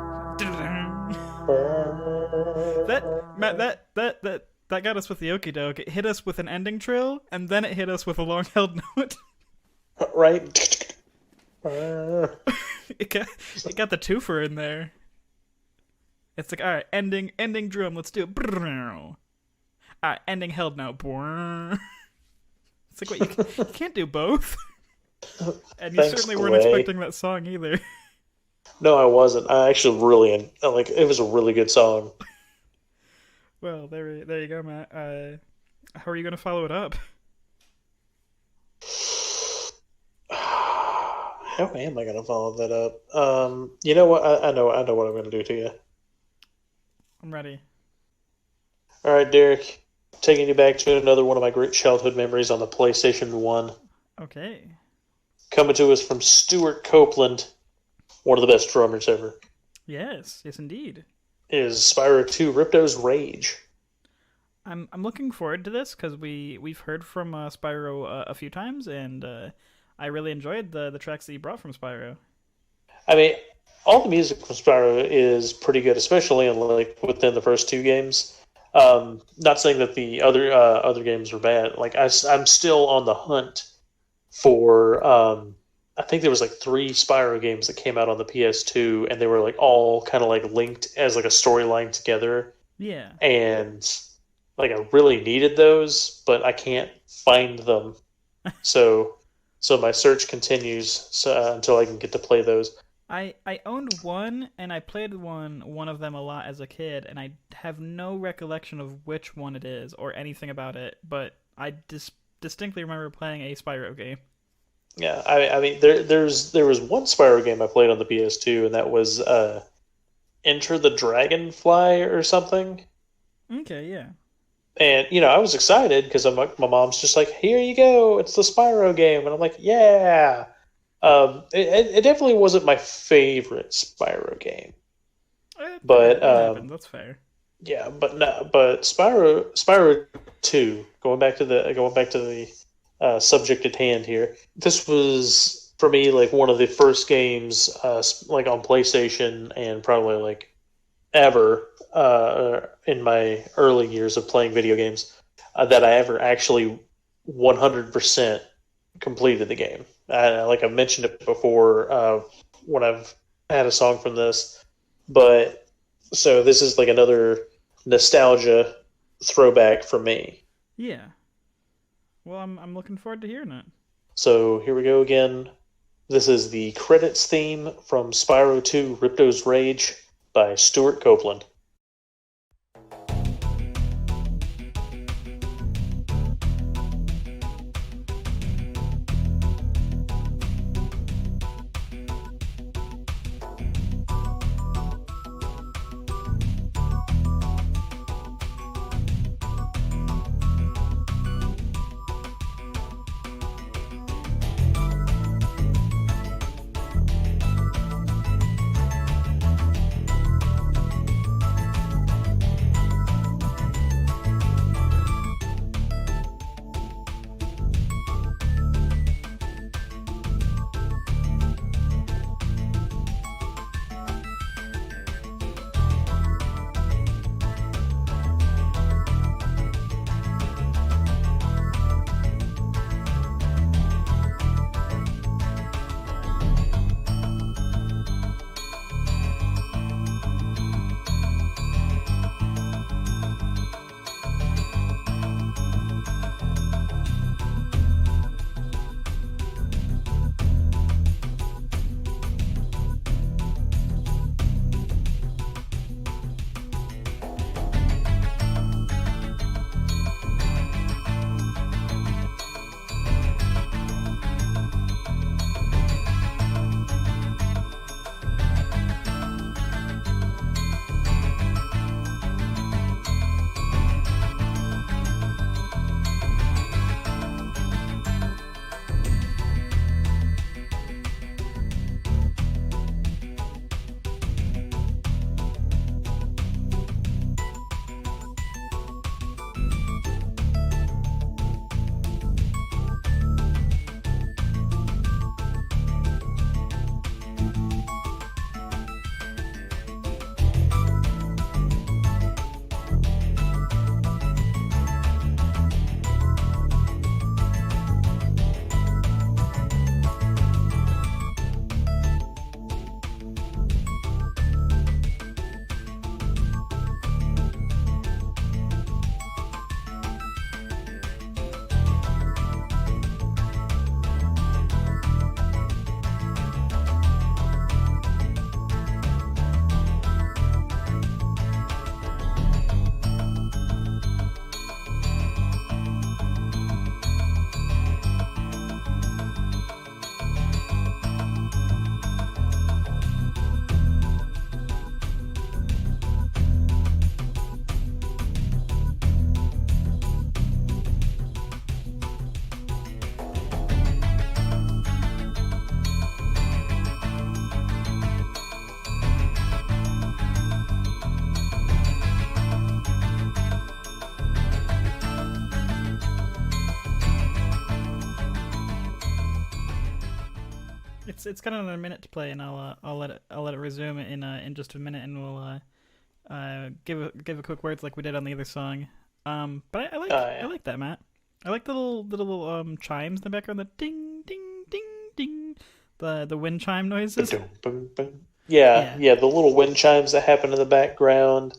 That got us with the okie doke. It hit us with an ending trill, and then it hit us with a long held note. Right. It got the twofer in there. It's like, alright, ending drum, let's do it. Alright, ending held note. It's like, what, you can't do both. And you certainly weren't expecting that song either. No, I wasn't. I actually really like. It was a really good song. Well, there you go, Matt. How are you going to follow it up? How am I going to follow that up? You know what? I know what I'm going to do to you. I'm ready. All right, Derek. Taking you back to another one of my great childhood memories on the PlayStation 1. Okay. Coming to us from Stuart Copeland, one of the best drummers ever. Yes, indeed. Is Spyro 2 Ripto's Rage. I'm looking forward to this because we've heard from Spyro a few times, and I really enjoyed the tracks that you brought from Spyro. I mean, all the music from Spyro is pretty good, especially within the first two games. Not saying that the other games were bad. Like I'm still on the hunt for. I think there was 3 Spyro games that came out on the PS2, and they were all kind of linked as a storyline together. Yeah. And like I really needed those, but I can't find them. So so my search continues until I can get to play those. I owned one and I played one of them a lot as a kid, and I have no recollection of which one it is or anything about it, but I distinctly remember playing a Spyro game. Yeah, I mean there was one Spyro game I played on the PS2, and that was Enter the Dragonfly or something. Okay, yeah. And I was excited because my mom's just like, "Here you go, it's the Spyro game," and I'm like, "Yeah." It definitely wasn't my favorite Spyro game, but That happened. That's fair. yeah, but no, but Spyro 2. Going back to the subject at hand here. This was for me like one of the first games, like on PlayStation, and probably like ever in my early years of playing video games, that I ever actually 100% completed the game. Like I've mentioned it before when I've had a song from this, but so this is like another nostalgia throwback for me. Yeah. Well, I'm looking forward to hearing it. So here we go again. This is the credits theme from Spyro 2 Ripto's Rage by Stuart Copeland. It's got another minute to play, and I'll let it resume in just a minute, and we'll give a quick words like we did on the other song. But I Yeah. like that, Matt. I like the little chimes in the background, the ding ding ding ding, the wind chime noises. Ba-dum, bum, bum. Yeah, Yeah, yeah, the little wind chimes that happen in the background.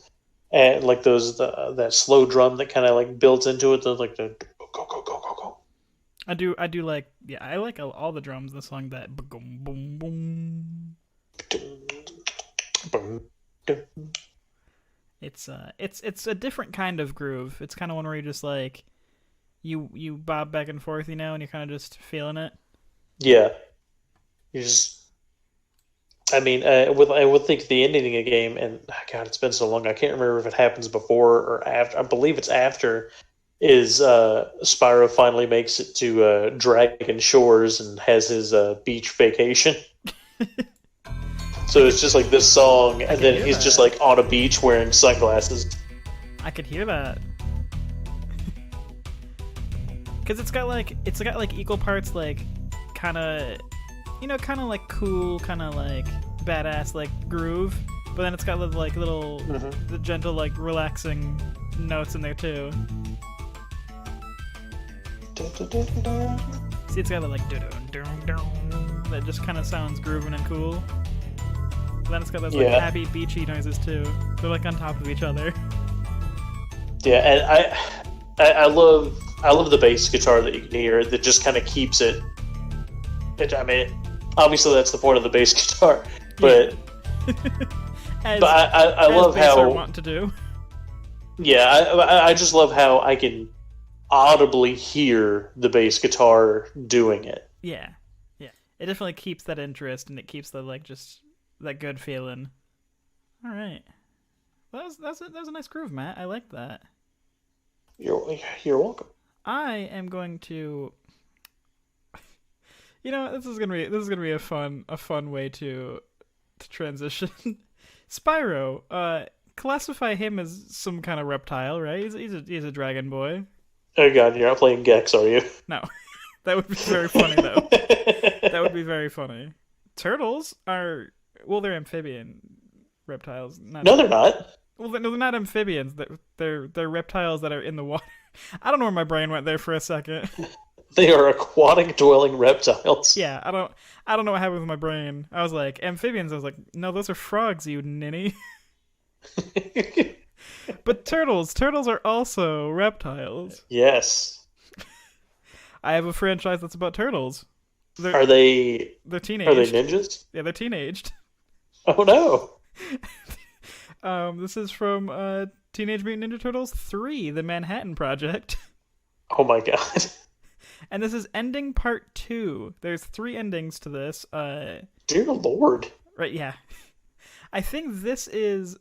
and like that slow drum that kind of like builds into it. The go go go go go go. I do like, yeah, I like all the drums in the song. That boom boom boom. It's a different kind of groove. It's kind of one where you just like you bob back and forth, you know, and you're kind of just feeling it. Yeah, you just. I mean, I would think the ending of the game, and God, it's been so long. I can't remember if it happens before or after. I believe it's after. Is Spyro finally makes it to Dragon Shores and has his beach vacation. So it's just like this song, and then he's just like on a beach wearing sunglasses. I could hear that. Cause it's got like equal parts like kind of, you know, kind of like cool, kind of like badass like groove, but then it's got like little the gentle like relaxing notes in there too. See, it's got that like that just kind of sounds grooving and cool. But then it's got those like happy beachy noises too. They're like on top of each other. Yeah, and I love the bass guitar that you can hear that just kind of keeps it. I mean, obviously that's the point of the bass guitar, but I love how want to do. Yeah, I just love how I can audibly hear the bass guitar doing it. Yeah, it definitely keeps that interest, and it keeps the like just that good feeling. All right, well, that was a nice groove, Matt. I like that. You're welcome. I am going to. You know, this is gonna be a fun way to transition. Spyro, classify him as some kind of reptile, right? He's a dragon boy. Oh God, you're not playing Gex, are you? No, that would be very funny though. That would be very funny. Turtles are they're amphibian reptiles. No, they're not. Well, they're not amphibians. They're reptiles that are in the water. I don't know where my brain went there for a second. They are aquatic dwelling reptiles. Yeah, I don't know what happened with my brain. I was like, amphibians. I was like, no, those are frogs, you ninny. But turtles are also reptiles. Yes. I have a franchise that's about turtles. Are they? They're teenaged. Are they ninjas? Yeah, they're teenaged. Oh no. This is from Teenage Mutant Ninja Turtles 3: The Manhattan Project. Oh my God. And this is ending part 2. There's 3 endings to this. Dear Lord. Right, yeah. I think this is,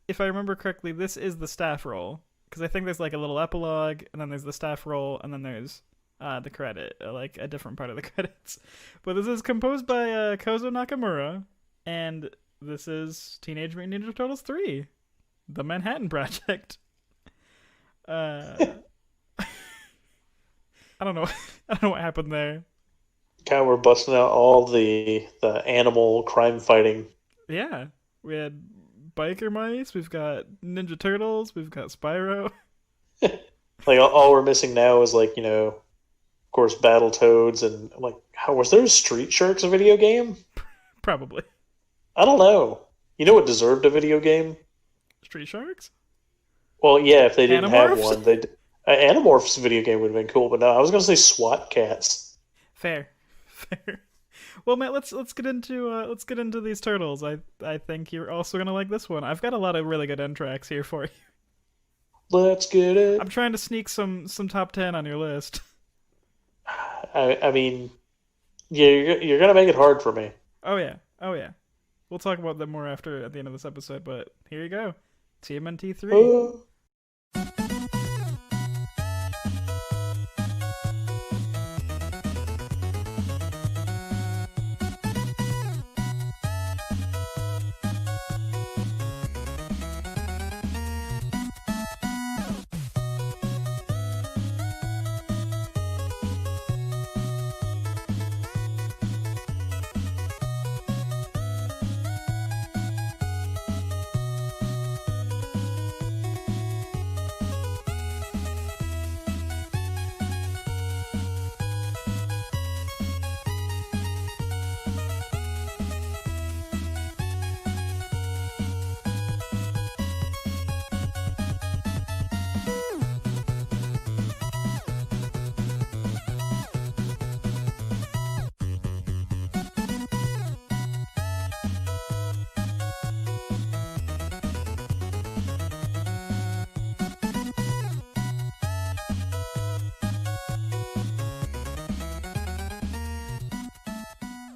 if I remember correctly, this is the staff roll. Because I think there's like a little epilogue, and then there's the staff roll, and then there's the credit, like a different part of the credits. But this is composed by Kozo Nakamura, and this is Teenage Mutant Ninja Turtles 3: The Manhattan Project. I don't know. I don't know what happened there. God, we're busting out all the animal crime fighting. Yeah, we had biker mice. We've got Ninja Turtles. We've got Spyro. Like all we're missing now is like, you know, of course, Battletoads and like, how was there a Street Sharks video game? Probably. I don't know. You know what deserved a video game? Street Sharks? Well, yeah, if they didn't have Animorphs? one, they'd. Animorphs video game would have been cool, but no, I was gonna say SWAT Cats. Fair. Well, Matt, let's get into these turtles. I think you're also gonna like this one. I've got a lot of really good end tracks here for you. Let's get it. I'm trying to sneak some top 10 on your list. I mean, yeah, you're gonna make it hard for me. Oh yeah. We'll talk about them more at the end of this episode. But here you go, TMNT 3.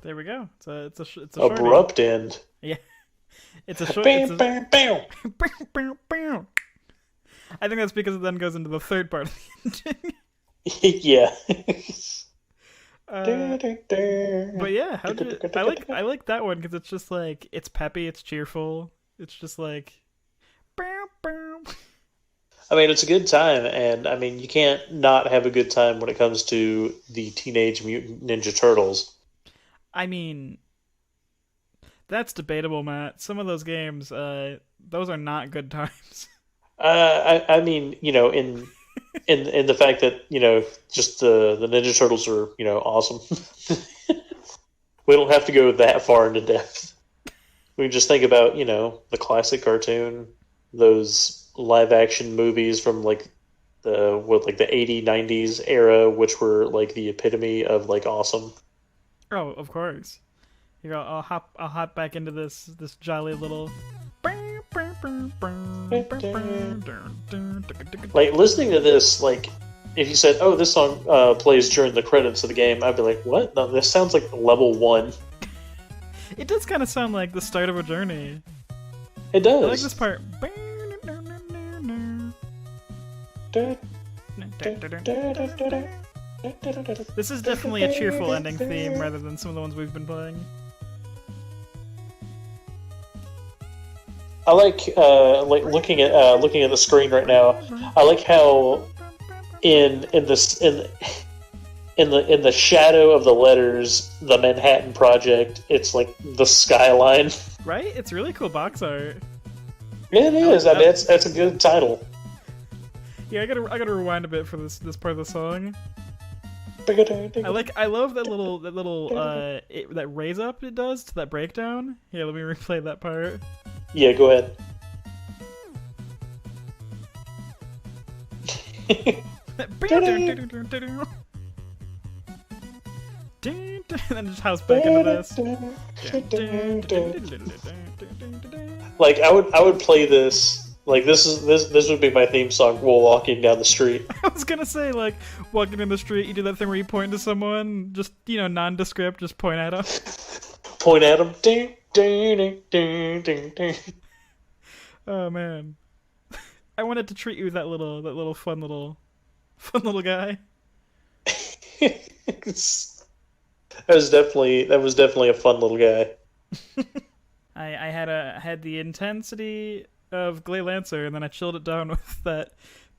There we go. It's a shorty. Abrupt end. Yeah, it's a short. Bam, bam, bam. I think that's because it then goes into the third part of the ending. Yeah. But yeah, I like that one because it's just like it's peppy, it's cheerful, it's just like. I mean, it's a good time, and I mean, you can't not have a good time when it comes to the Teenage Mutant Ninja Turtles. I mean, that's debatable, Matt. Some of those games, those are not good times. I mean, in the fact that just the Ninja Turtles are awesome. We don't have to go that far into depth. We can just think about the classic cartoon, those live action movies from like the 80 90s era, which were like the epitome of like awesome. Oh, of course. Here, I'll hop back into this jolly little. Like listening to this, like if you said, "Oh, this song plays during the credits of the game," I'd be like, "What? No, this sounds like level 1." It does kind of sound like the start of a journey. It does. I like this part. This is definitely a cheerful ending theme rather than some of the ones we've been playing. I like looking at the screen right now. I like how in the shadow of the letters, the Manhattan Project, it's like the skyline. Right? It's really cool box art. Yeah, it is. I mean, that's a good title. Yeah, I gotta rewind a bit for this part of the song. I love that little that raise up it does to that breakdown. Here, let me replay that part. Yeah, go ahead. And then just house back into this. Like I would play this. Like this would be my theme song while walking down the street. I was gonna say, like, walking in the street, you do that thing where you point to someone, just nondescript, just point at them. Point at them. Ding, ding, ding, ding, ding, ding. Oh man, I wanted to treat you with that little fun little guy. That was definitely a fun little guy. I had the intensity of Gley Lancer, and then I chilled it down with that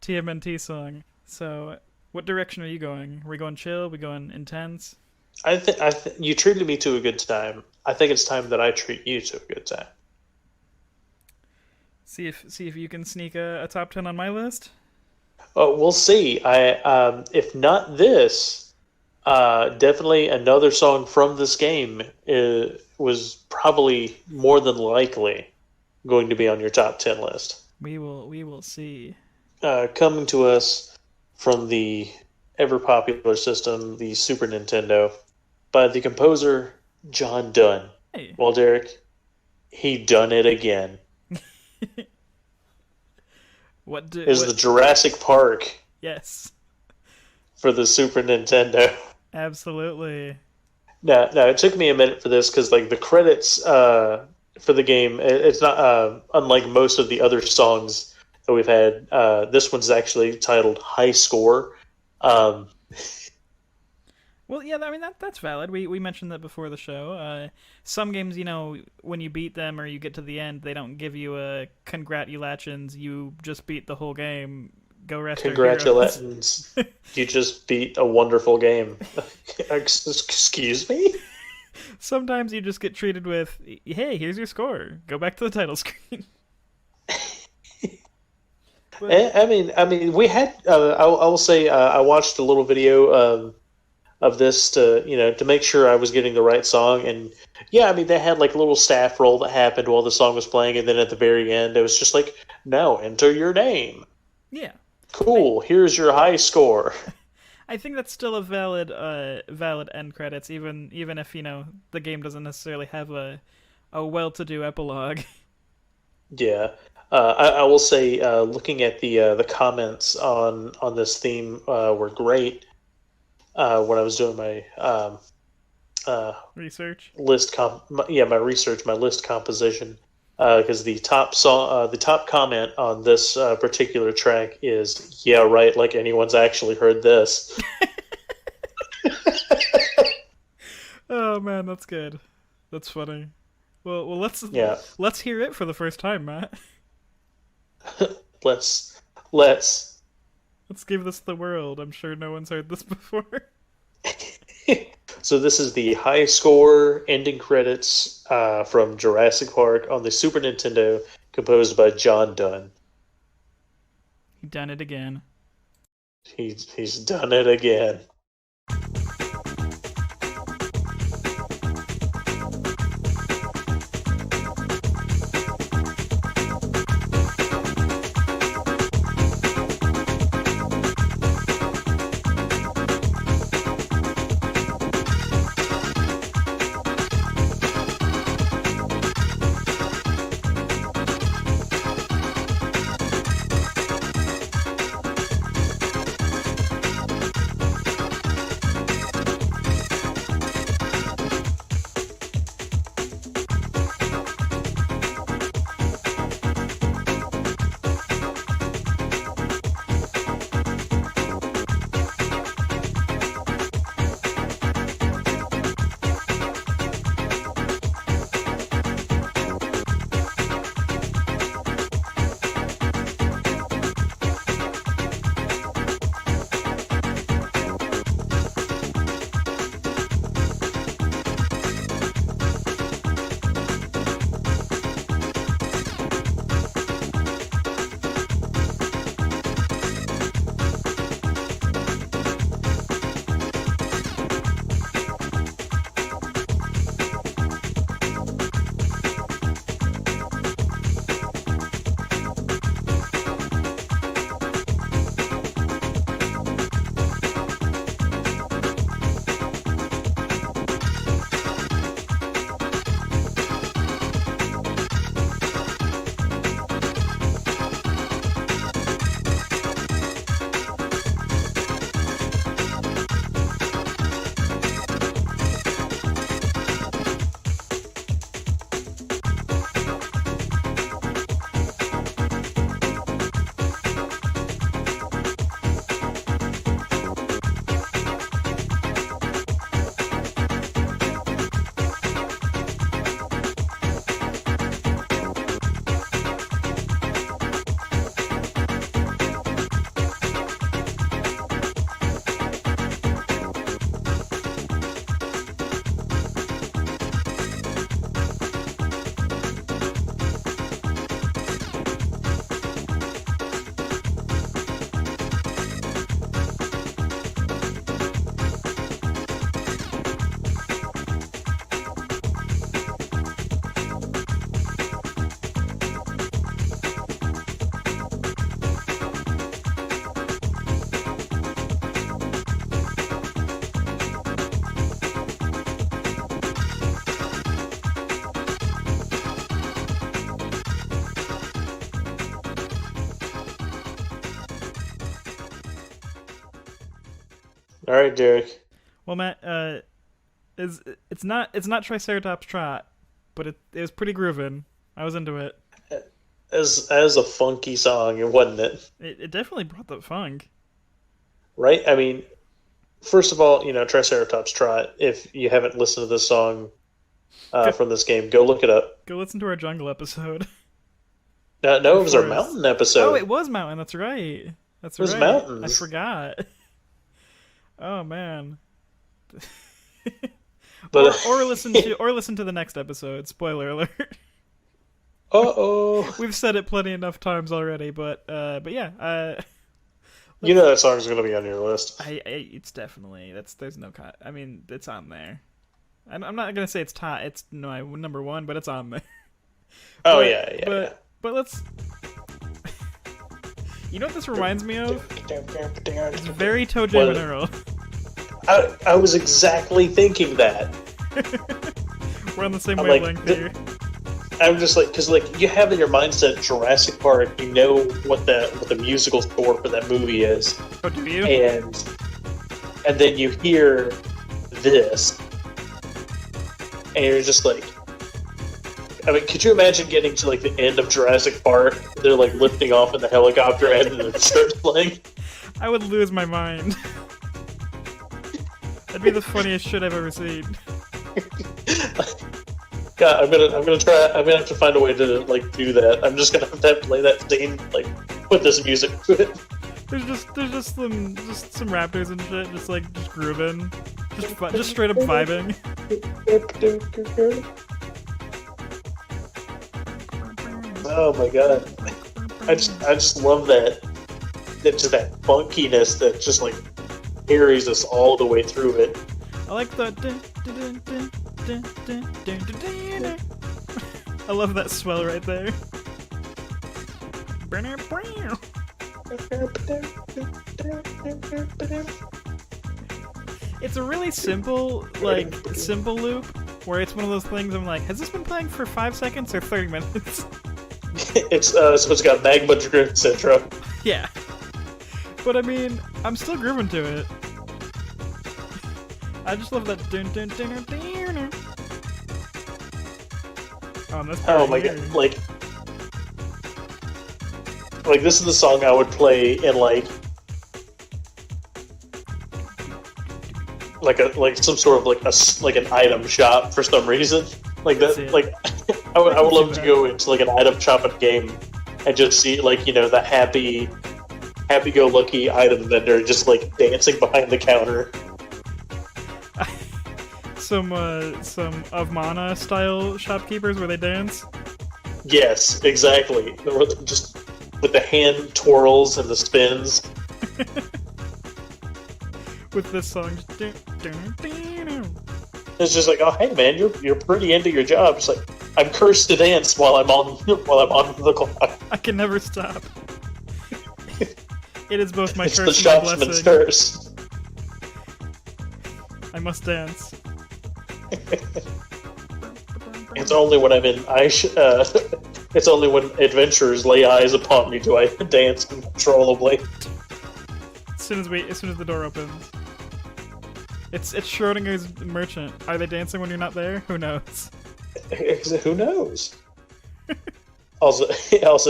TMNT song. So, what direction are you going? Are we going chill? Are we going intense? I think you treated me to a good time. I think it's time that I treat you to a good time. See if you can sneak a top 10 on my list. Oh, we'll see. If not this, definitely another song from this game was probably more than likely going to be on your top 10 list. We will see. Coming to us from the ever popular system, the Super Nintendo, by the composer John Dunn. Hey. Well, Derek, he done it again. The Jurassic Park. Yes. For the Super Nintendo. Absolutely. Now it took me a minute for this because like the credits for the game, it's not unlike most of the other songs that we've had. This one's actually titled High Score. Well, yeah, I mean that's valid. We mentioned that before the show. Some games, when you beat them or you get to the end, they don't give you a congratulations. You just beat the whole game. Go rest your heroes. Congratulations! You just beat a wonderful game. Excuse me? Sometimes you just get treated with, "Hey, here's your score. Go back to the title screen." I mean, we had. I will say, I watched a little video of this to make sure I was getting the right song, and yeah, I mean, they had like a little staff roll that happened while the song was playing, and then at the very end, it was just like, "Now enter your name." Yeah. Cool. Here's your high score. I think that's still a valid end credits, even if the game doesn't necessarily have a well-to-do epilogue. Yeah, I will say, looking at the comments on this theme were great when I was doing my Research. my research, my list composition, because the top comment on this particular track is, "Yeah, right, like anyone's actually heard this." Oh man, that's good. That's funny. Well, Yeah, let's hear it for the first time, Matt. let's let's. Let's give this the world. I'm sure no one's heard this before. So this is the high score ending credits from Jurassic Park on the Super Nintendo, composed by John Dunn. He done it again. He's done it again. All right, Derek. Well, Matt, is it's not Triceratops Trot, but it was pretty groovin'. I was into it. As a funky song, wasn't it? It definitely brought the funk. Right? I mean, first of all, Triceratops Trot. If you haven't listened to this song from this game, go look it up. Go listen to our jungle episode. No, it was our Forest. mountain episode. Oh, it was mountain. That's right. That's It was right. mountains. I forgot. Oh man. But or listen to the next episode. Spoiler alert. uh-oh. We've said it plenty enough times already, but yeah. You know that song's going to be on your list. It's definitely there's no cut. I mean, it's on there. I'm not gonna say it's my number one, but it's on there. Oh, But- yeah. But let's. You know what this reminds me of? It's very Toe Jam and Earl. I was exactly thinking that. We're on the same I'm like, wavelength here. I'm just like, because you have in your mindset Jurassic Park, you know what the musical score for that movie is, Oh, do you? and then you hear this, and you're just like, I mean, could you imagine getting to like the end of Jurassic Park? They're like lifting off in the helicopter and then it starts playing. I would lose my mind. That'd be the funniest shit I've ever seen. God, I'm gonna try. I'm gonna have to find a way to like do that. I'm just gonna have to play that scene, like put this music to it. There's just some raptors and shit, just grooving, just straight up vibing. Oh my god, I just love that. Just that funkiness that just like carries us all the way through it. I like the. I love that swell right there. It's a really simple loop where it's one of those things I'm like, has this been playing for 5 seconds or 30 minutes? So it's got magma drift syndrome. Yeah. But I mean, I'm still grooving to it. I just love that dun dun dun dun dun. Oh, and that's Oh my god, like this is the song I would play in like some sort of like an item shop for some reason. Like that, like I would love to go into like an item shop at a game and just see like, you know, the happy-go-lucky item vendor just like dancing behind the counter. Some of Mana style shopkeepers where they dance. Yes, exactly. Just with the hand twirls and the spins. With this song. It's just like, oh hey man, you're pretty into your job. It's like, I'm cursed to dance while I'm on the clock. I can never stop. It is both my It's curse the and my shopsman's blessing. curse. I must dance. It's only when I'm in it's only when adventurers lay eyes upon me do I dance uncontrollably. As soon as the door opens. It's Schrodinger's merchant. Are they dancing when you're not there? Who knows? Who knows? Also,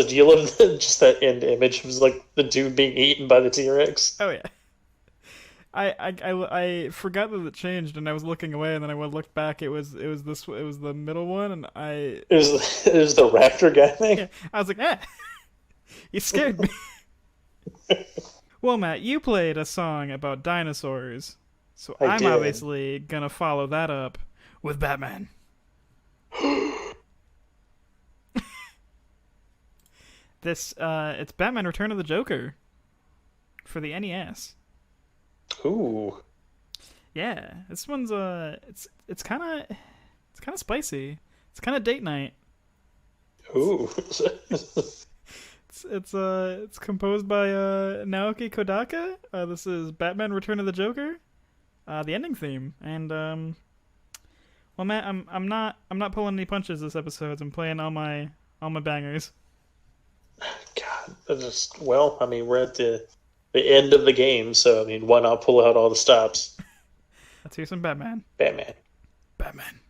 do you love just that end image of like the dude being eaten by the T-Rex? Oh yeah. I forgot that it changed, and I was looking away, and then I looked back. It was the middle one, and It was the raptor guy thing. yeah, I was like, you scared me. Well, Matt, you played a song about dinosaurs, so I'm did. obviously gonna follow that up with Batman. It's Batman: Return of the Joker for the NES. Ooh. Yeah, this one's it's kind of spicy. It's kind of date night. Ooh. It's composed by Naoki Kodaka. This is Batman: Return of the Joker, the ending theme. And well, Matt, I'm not pulling any punches this episode. I'm playing all my bangers. God, I mean, we're at the end of the game, so I mean, why not pull out all the stops? Let's hear some Batman. Batman. Batman.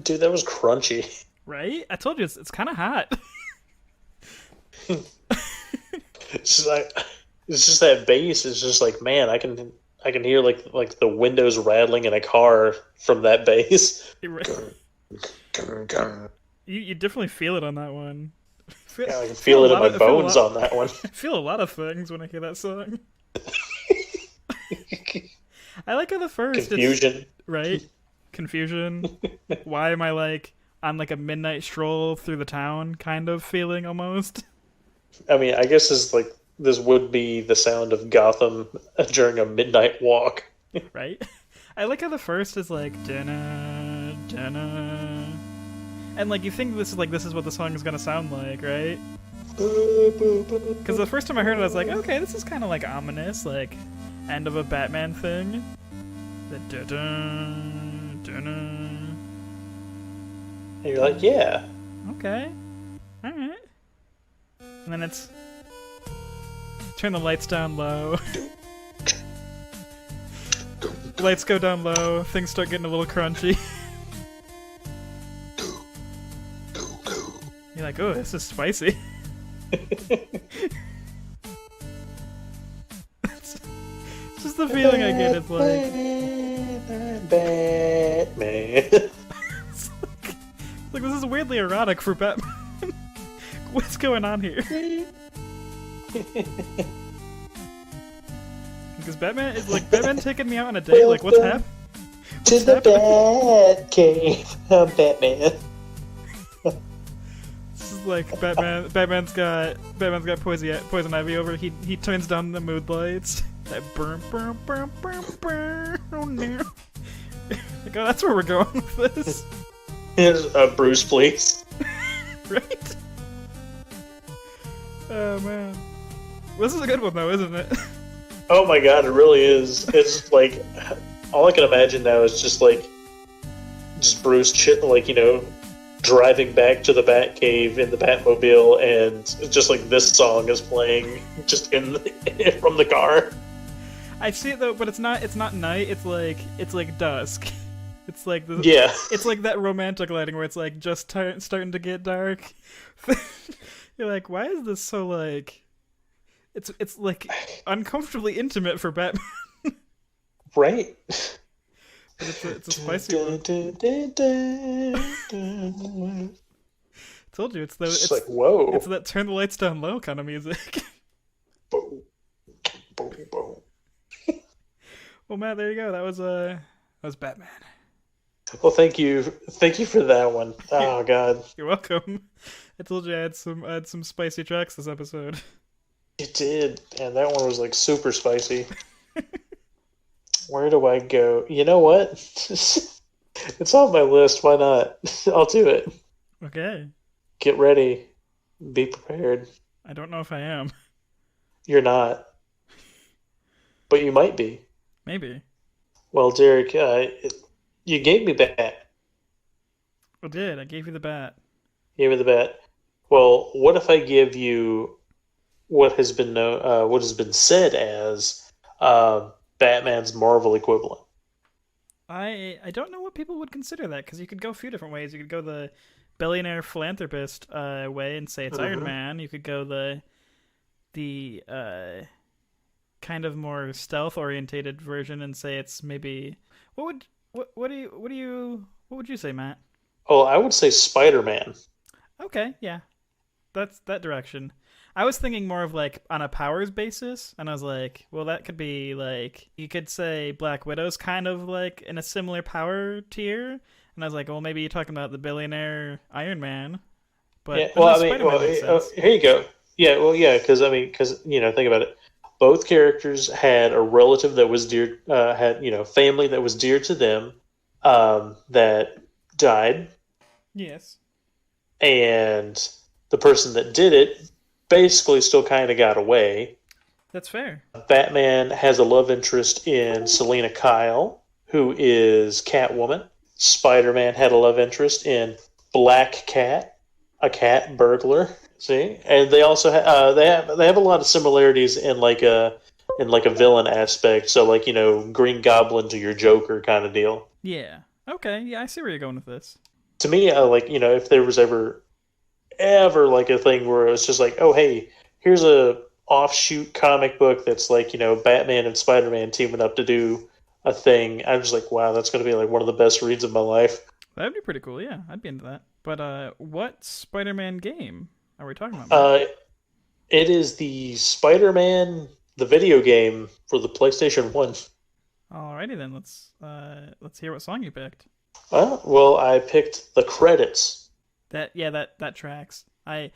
Dude, that was crunchy. Right? I told you it's kind of hot. It's just like it's just that bass is just like, man, I can hear like the windows rattling in a car from that bass. You definitely feel it on that one. Yeah, I can Feel feel a it in lot my of, I feel a bones lot. on that one. I feel a lot of things when I hear that song. I like how the first it's Confusion. right confusion. Why am I like on like a midnight stroll through the town kind of feeling almost? I mean, I guess this would be the sound of Gotham during a midnight walk. Right? I like how the first is like dana dana, and like you think this is what the song is gonna sound like, right? Because the first time I heard it, I was like, okay, this is kind of like ominous, like end of a Batman thing. The dun dun. And you're like, yeah. Okay, all right. And then it's turn the lights down low. Lights go down low. Things start getting a little crunchy. You're like, oh, this is spicy. It's just the feeling I get. It's like Batman. it's like this is weirdly erotic for Batman. What's going on here? Because Batman is like Batman taking me out on a date. Like, what's happening? To the Batcave. I'm Batman. This is like Batman. Batman's got poison ivy over. He turns down the mood lights. That burn. Oh no! Like, oh, that's where we're going with this, Here's Bruce, please. right? Oh man, this is a good one though, isn't it? Oh my god, it really is. It's like all I can imagine now is just Bruce, driving back to the Batcave in the Batmobile, and just like this song is playing just from the car. I see it though, but it's not. It's not night. It's like dusk. It's like Yeah. It's like that romantic lighting where it's like just starting to get dark. You're like, why is this so like? It's like uncomfortably intimate for Batman. Right. But it's a spicy one. Told you It's like, whoa. it's that turn the lights down low kind of music. Boom, boom, boom. Well, Matt, there you go. That was Batman. Well, thank you for that one. Oh god, You're welcome. I told you I had some spicy tracks this episode. it did, and that one was like super spicy. Where do I go? You know what? It's on my list. Why not? I'll do it. Okay. Get ready. Be prepared. I don't know if I am. You're not, but you might be. Maybe. Well, Derek, you gave me bat. I did. I gave you the bat. You gave me the bat. Well, what if I give you what has been what has been said as Batman's Marvel equivalent? I don't know what people would consider that because you could go a few different ways. You could go the billionaire philanthropist way and say it's Iron Man. You could go the kind of more stealth orientated version and say it's maybe what would you say, Matt? Oh, I would say Spider-Man. Okay, yeah. That's that direction. I was thinking more of like on a powers basis, and I was like, well, that could be like you could say Black Widow's kind of like in a similar power tier, and I was like, well, maybe you're talking about the billionaire Iron Man, but Yeah, but well, no, I mean, Spider-Man makes sense. here you go. Yeah, well, yeah, because think about it. Both characters had a relative that was dear, had family that was dear to them, that died, Yes, and the person that did it basically still kind of got away. that's fair. Batman has a love interest in Selena Kyle, who is Catwoman. Spider-Man had a love interest in Black Cat, a cat burglar. See, and they also they have a lot of similarities in like a villain aspect. So like Green Goblin to your Joker kind of deal. Yeah. Okay. Yeah, I see where you're going with this. to me, like if there was ever like a thing where it was just like, oh hey, here's a offshoot comic book that's like Batman and Spider Man teaming up to do a thing. I'm just like, wow, that's gonna be like one of the best reads of my life. That'd be pretty cool. Yeah, I'd be into that. But what Spider-Man game are we talking about, Matt? Uh, it is the Spider Man the video game for the PlayStation One. Alrighty then, let's hear what song you picked. Well, I picked the credits. That tracks. My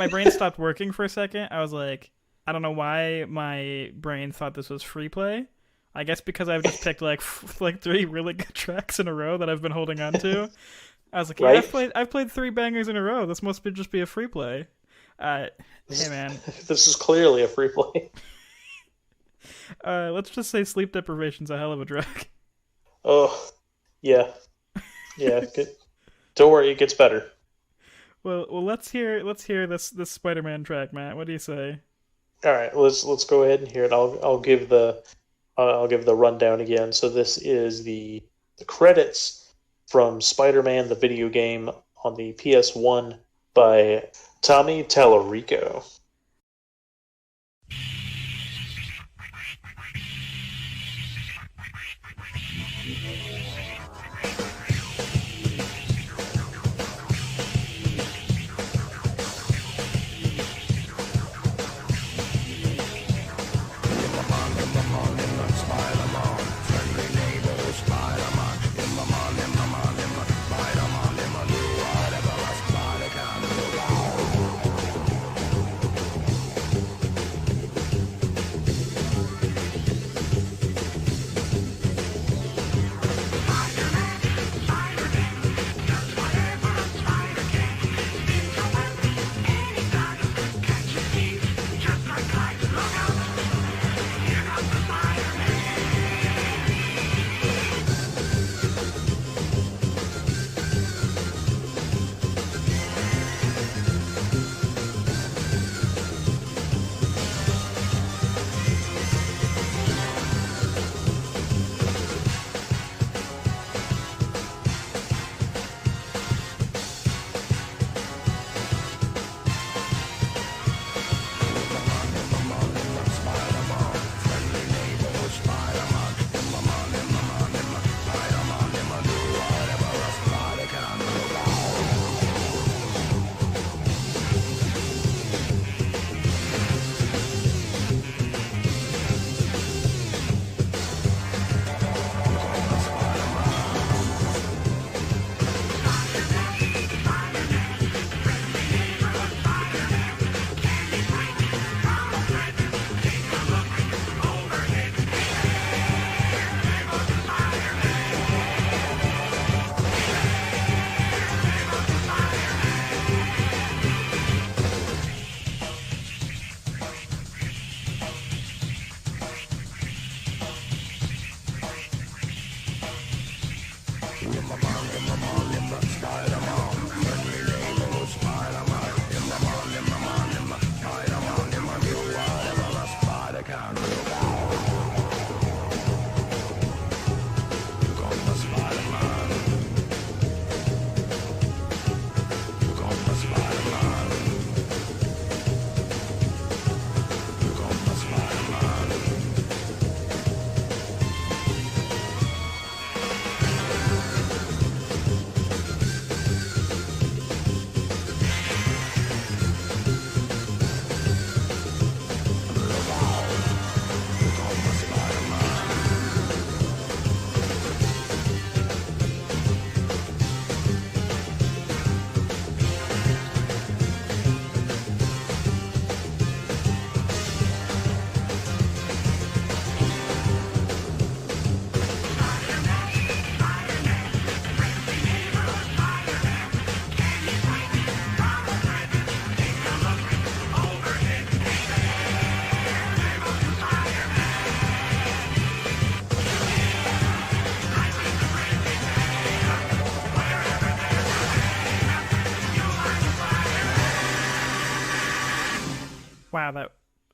brain stopped working for a second. I was like, I don't know why my brain thought this was free play. I guess because I've just picked like three really good tracks in a row that I've been holding on to. I was like, yeah, Right? I've played three bangers in a row. This must just be a free play. Uh, hey man, This is clearly a free play. let's just say sleep deprivation's a hell of a drug. Oh, yeah, yeah. Good. Don't worry, it gets better. Well, let's hear this Spider-Man track, Matt. What do you say? All right, let's go ahead and hear it. I'll give the rundown again. So this is the credits from Spider-Man the video game on the PS1 by Tommy Tallarico.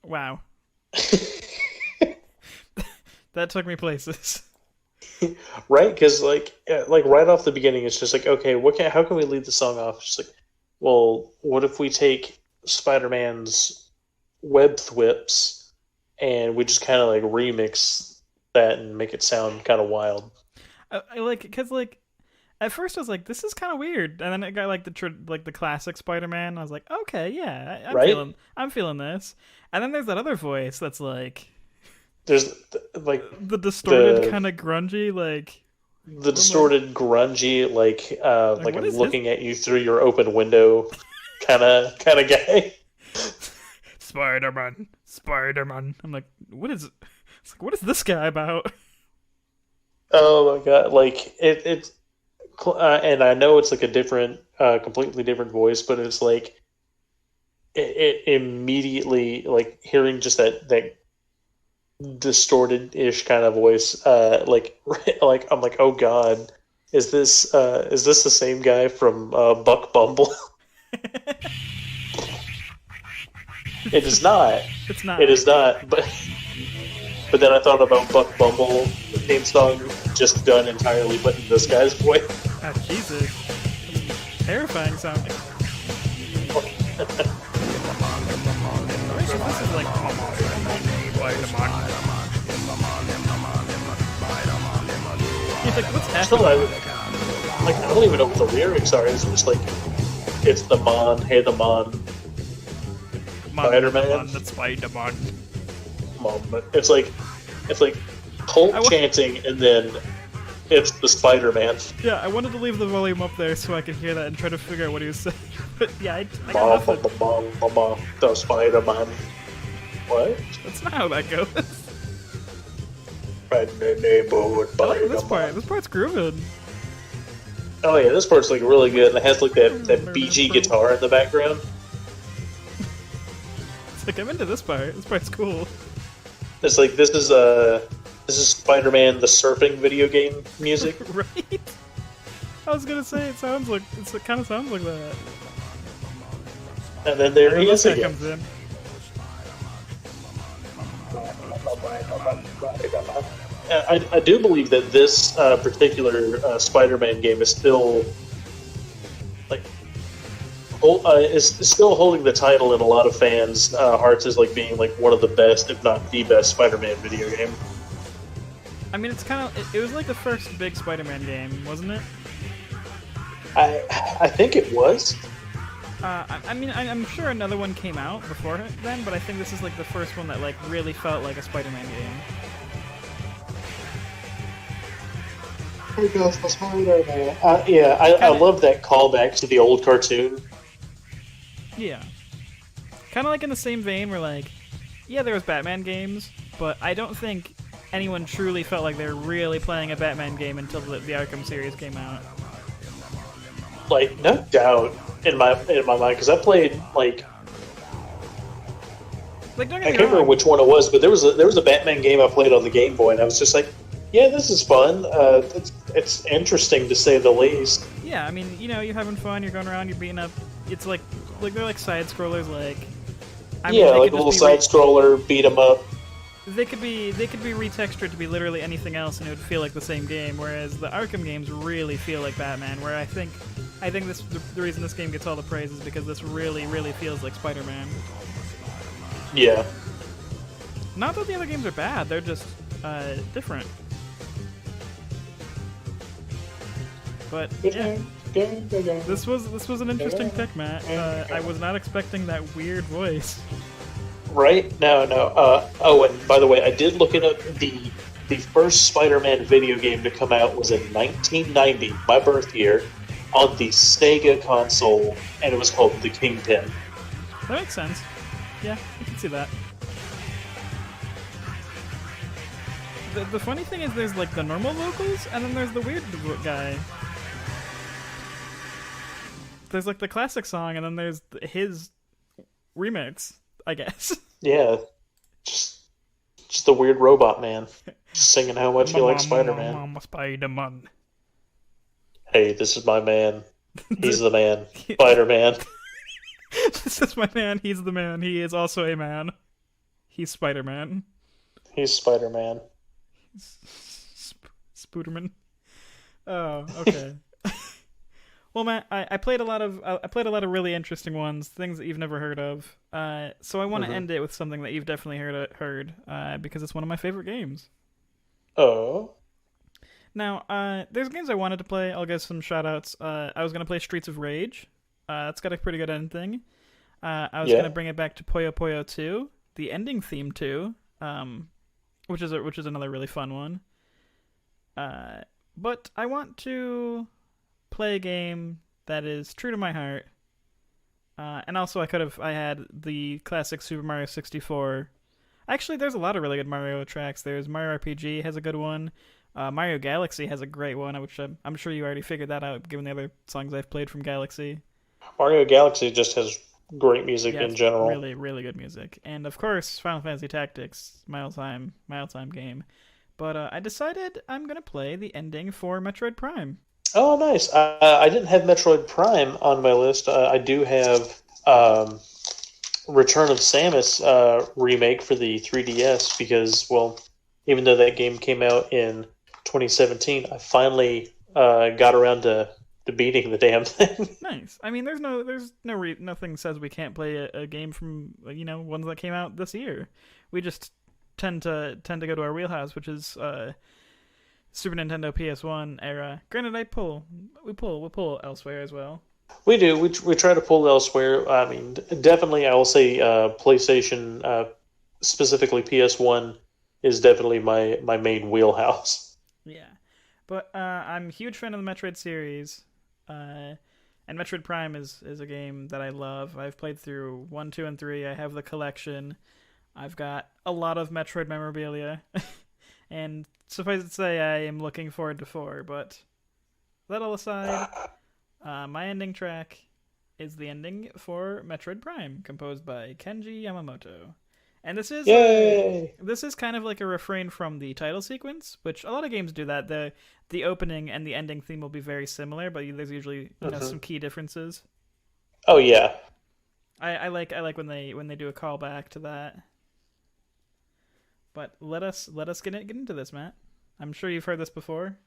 Wow. That took me places. right? Because like right off the beginning, it's just like, okay, how can we lead the song off? It's just like, well, what if we take Spider-Man's web thwips and we just kind of like remix that and make it sound kind of wild? I like because like at first I was like, this is kind of weird, and then it got like like the classic Spider-Man. I was like, okay, yeah, Right? I'm feeling this. And then there's that other voice that's like There's like the distorted the kind of grungy, like the I'm like, distorted, grungy, like what I'm is this? looking at you through your open window, kind of guy. Spider-Man, Spider-Man. I'm like, what is? It's like, what is this guy about? Oh my god! Like and I know it's like a different, completely different voice, but it's like it immediately like hearing just that distorted ish kind of voice, like I'm like, oh god, is this the same guy from Buck Bumble? It is not. It's not. It is not. But then I thought about Buck Bumble, the theme song, just done entirely, but in this guy's voice. Ah, Jesus, terrifying sounding. Wait, so this is like Spider-Man. He's like, what's Still, happening? I don't even know what the lyrics are. It's just like, it's the Mon, hey the Mon, Spider-Man. The Spider-Man. Mon. It's like Colt chanting, and then it's the Spider-Man. Yeah, I wanted to leave the volume up there so I could hear that and try to figure out what he was saying. But yeah, I got nothing. The Spider-Man. What? That's not how that goes. Right in the neighborhood, I like this Spider-Man. part. This part's grooving. Oh yeah, this part's like really good, and it has like that BG guitar in the background. It's like, I'm into this part. This part's cool. It's like this is Spider-Man the surfing video game music. Right? I was gonna say, it kind of sounds like that. And then there he is This guy again. comes in. I do believe that this particular Spider-Man game is still like is still holding the title in a lot of fans' hearts as like being like one of the best, if not the best, Spider-Man video game. I mean, it's kind of. It was like the first big Spider-Man game, wasn't it? I think it was. I mean, I'm sure another one came out before it then, but I think this is like the first one that like really felt like a Spider-Man game. Here goes the Spider-Man. Yeah, I love that callback to the old cartoon. Yeah. Kind of like in the same vein where like, yeah, there was Batman games, but I don't think anyone truly felt like they were really playing a Batman game until the Arkham series came out. Like, no doubt in my mind, because I played like Like, don't I get me can't remember wrong. which one it was, but there was a Batman game I played on the Game Boy, and I was just like, yeah, this is fun. It's interesting to say the least. Yeah, I mean, you know, you're having fun, you're going around, you're beating up. It's like they're like side scrollers, like. I mean, Yeah, they like a could little just be side scroller, beat 'em up. they could be retextured to be literally anything else, and it would feel like the same game. Whereas the Arkham games really feel like Batman. Where I think this the reason this game gets all the praise is because this really feels like Spider-Man. Yeah. Not that the other games are bad; they're just different. But yeah, this was an interesting pick, Matt. I was not expecting that weird voice. Right? No. Oh, and by the way, I did look it up. The first Spider-Man video game to come out was in 1990, my birth year, on the Sega console, and it was called The Kingpin. That makes sense. Yeah, I can see that. The funny thing is there's like the normal vocals, and then there's the weird guy. There's like the classic song, and then there's his remix, I guess. Yeah. Just the weird robot man. Just singing how much he likes Spider-Man. Mama Spider-Man. Hey, this is my man. He's the man. Spider-Man. This is my man, he's the man. He is also a man. He's Spider-Man. He's Spider-Man. Spooderman. Oh, okay. Well, Matt, I played a lot of really interesting ones, things that you've never heard of. So I want to end it with something that you've definitely heard, because it's one of my favorite games. Oh. Now, there's games I wanted to play. I'll give some shout outs. I was gonna play Streets of Rage. That's got a pretty good ending. I was gonna bring it back to Puyo Puyo 2, the ending theme 2, which is another really fun one. But I want to play a game that is true to my heart. And also I had the classic Super Mario 64. Actually, there's a lot of really good Mario tracks. There's Mario RPG has a good one. Mario Galaxy has a great one, which I'm sure you already figured that out, given the other songs I've played from Galaxy. Mario Galaxy just has great music in general. Really, really good music. And of course, Final Fantasy Tactics, my all-time game. But I decided I'm going to play the ending for Metroid Prime. Oh, nice. I didn't have Metroid Prime on my list. I do have Return of Samus remake for the 3DS because, well, even though that game came out in 2017, I finally got around to beating the damn thing. Nice. I mean, nothing says we can't play a game from ones that came out this year. We just tend to go to our wheelhouse, which is Super Nintendo PS1 era. Granted, we pull elsewhere as well. We do. We try to pull elsewhere. I mean, definitely, I will say PlayStation, specifically PS1, is definitely my main wheelhouse. Yeah, but I'm a huge fan of the Metroid series, and Metroid Prime is a game that I love. I've played through 1, 2, and 3. I have the collection. I've got a lot of Metroid memorabilia, and suffice it to say, I am looking forward to 4. But that all aside, my ending track is the ending for Metroid Prime, composed by Kenji Yamamoto. And this is kind of like a refrain from the title sequence, which a lot of games do that. The opening and the ending theme will be very similar, but there's usually some key differences. Oh yeah, I like when they do a callback to that. But let us get into this, Matt. I'm sure you've heard this before,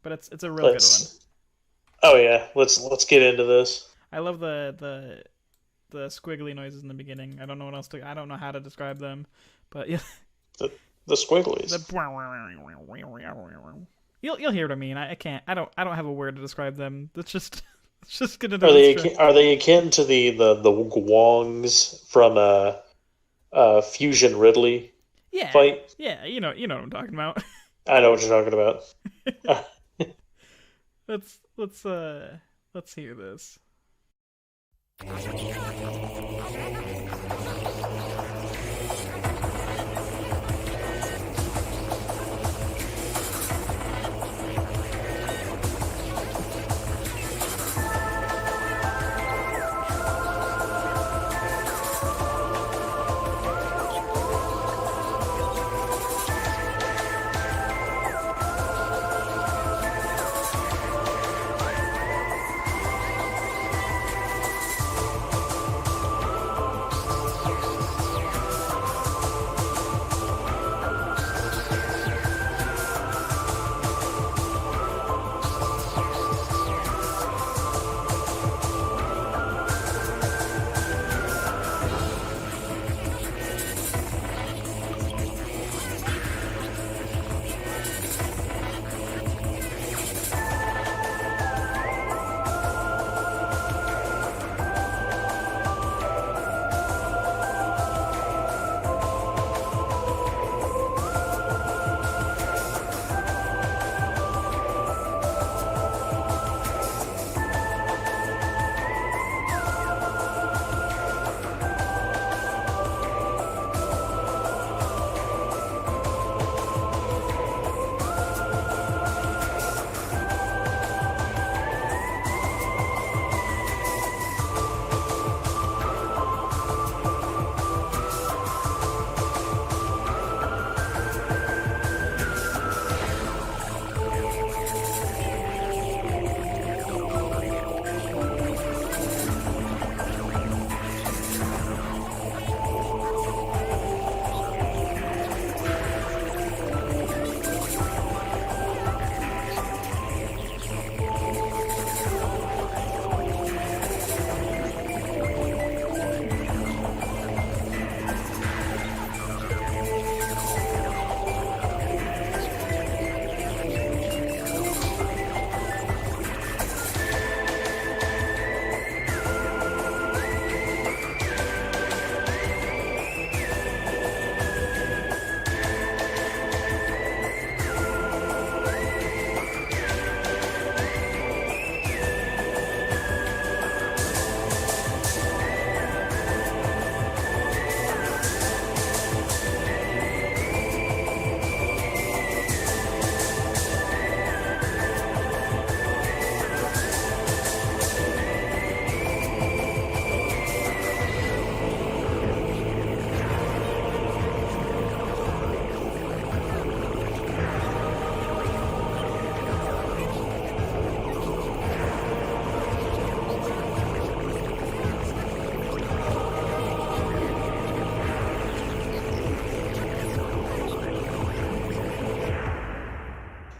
but it's a real good one. Oh yeah, let's get into this. I love the squiggly noises in the beginning. I don't know how to describe them, but yeah. The squigglies. You'll hear what I mean. I can't. I don't have a word to describe them. Let's just get into Are they akin to the Gwongs from Fusion Ridley fight? Yeah, you know what I'm talking about. I know what you're talking about. Let's hear this.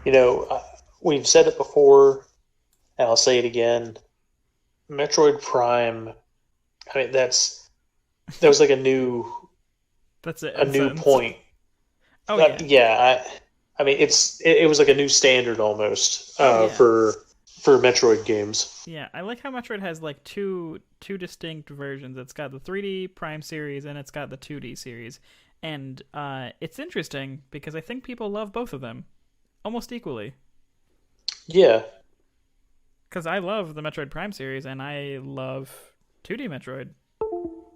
You know, we've said it before, and I'll say it again. Metroid Prime. I mean, that was like That's it. a End new sentence. point. Oh yeah. Yeah, I mean, it was like a new standard almost Oh yeah. for Metroid games. Yeah, I like how Metroid has like two distinct versions. It's got the 3D Prime series and it's got the 2D series, and it's interesting because I think people love both of them almost equally. Yeah, Because I love the Metroid Prime series and I love 2D Metroid. Oh,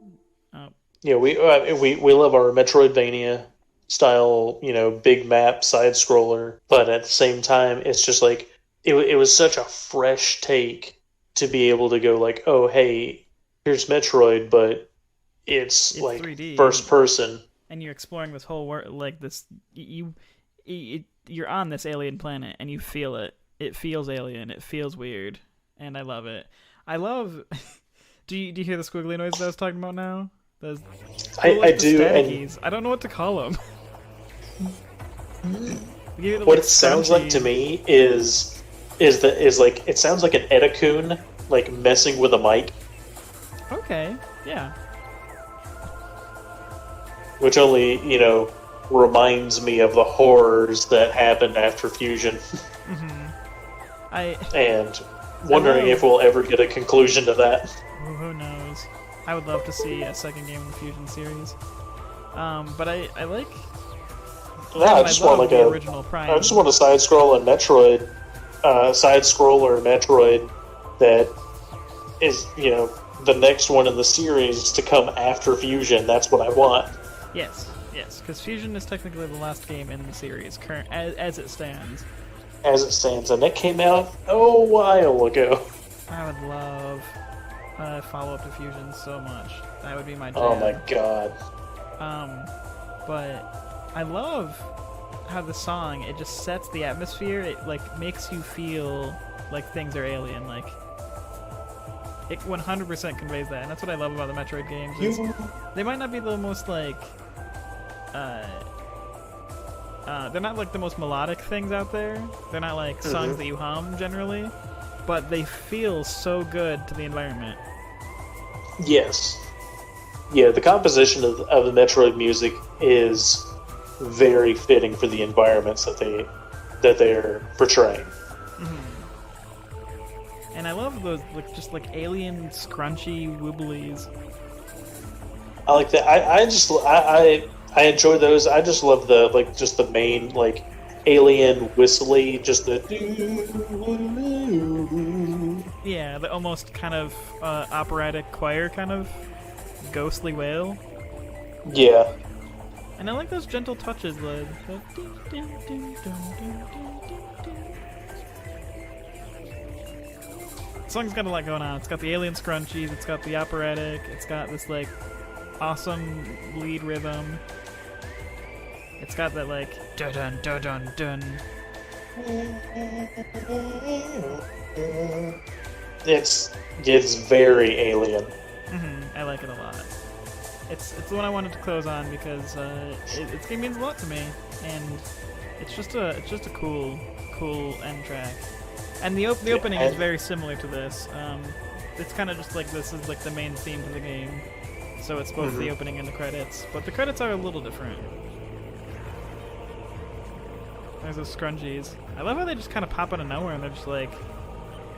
yeah, we love our Metroidvania style, big map side scroller, but at the same time, it's just like it was such a fresh take to be able to go like, oh hey, here's Metroid, but it's it's like 3D first person. and you're exploring this whole world like this. You're on this alien planet and you feel it. It feels alien. It feels weird, and I love it. I love. Do you hear the squiggly noises I was talking about now? Those, I the do, static and keys. I don't know what to call them. what it sounds like to me is like it sounds like an Edacoon like messing with a mic, Okay, yeah. which only reminds me of the horrors that happened after Fusion, I and wondering if we'll ever get a conclusion to that. who knows? I would love to see a second game in the Fusion series. But I like. Yeah, I just want like the a original Prime. I just want a side scroller Metroid, that is the next one in the series to come after Fusion. That's what I want. Yes, because Fusion is technically the last game in the series, current as it stands. As it stands, and that came out a while ago. I would love a follow-up to Fusion so much. That would be my jam. Oh my god. But I love how the song, it just sets the atmosphere. It like makes you feel like things are alien. Like it 100% conveys that, and that's what I love about the Metroid games. Is they might not be the most like they're not like the most melodic things out there. They're not like songs that you hum generally, but they feel so good to the environment. Yes. Yeah, the composition of the Metroid music is very fitting for the environments that they're portraying. And I love those like alien scrunchy wibblies. I like that. I enjoy those. I just love the main alien whistly, just the. Yeah, the almost kind of operatic choir kind of ghostly wail. Yeah. And I like those gentle touches, the song's got a lot going on. It's got the alien scrunchies, it's got the operatic, it's got this like awesome lead rhythm. It's got that like dun dun dun dun dun. It's very alien. I like it a lot. It's the one I wanted to close on because this game means a lot to me, and it's just a cool end track. And the opening is very similar to this. It's kind of just like this is like the main theme to the game, so it's both the opening and the credits. But the credits are a little different. There's those scrunchies. I love how they just kind of pop out of nowhere and they're just like.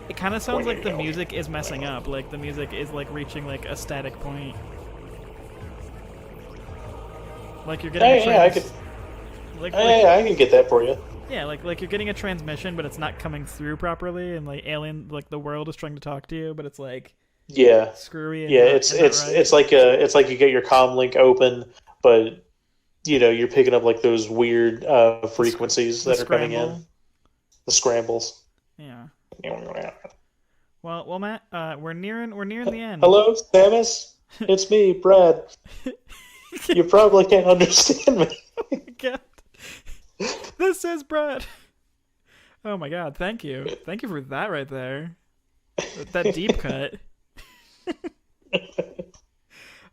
It kind of sounds like the music is messing up. Like the music is like reaching like a static point. Like you're getting. I can get that for you. Yeah, like you're getting a transmission, but it's not coming through properly, and like the world is trying to talk to you, but it's like yeah, screwy. Yeah, it's like you get your comm link open, but you're picking up like those weird frequencies that are coming in. The scrambles. Yeah. Well, Matt, we're nearing the end. Hello, Samus. It's me, Brad. You probably can't understand me. Oh my god. This is Brad. Oh my god, thank you for that right there. That deep cut.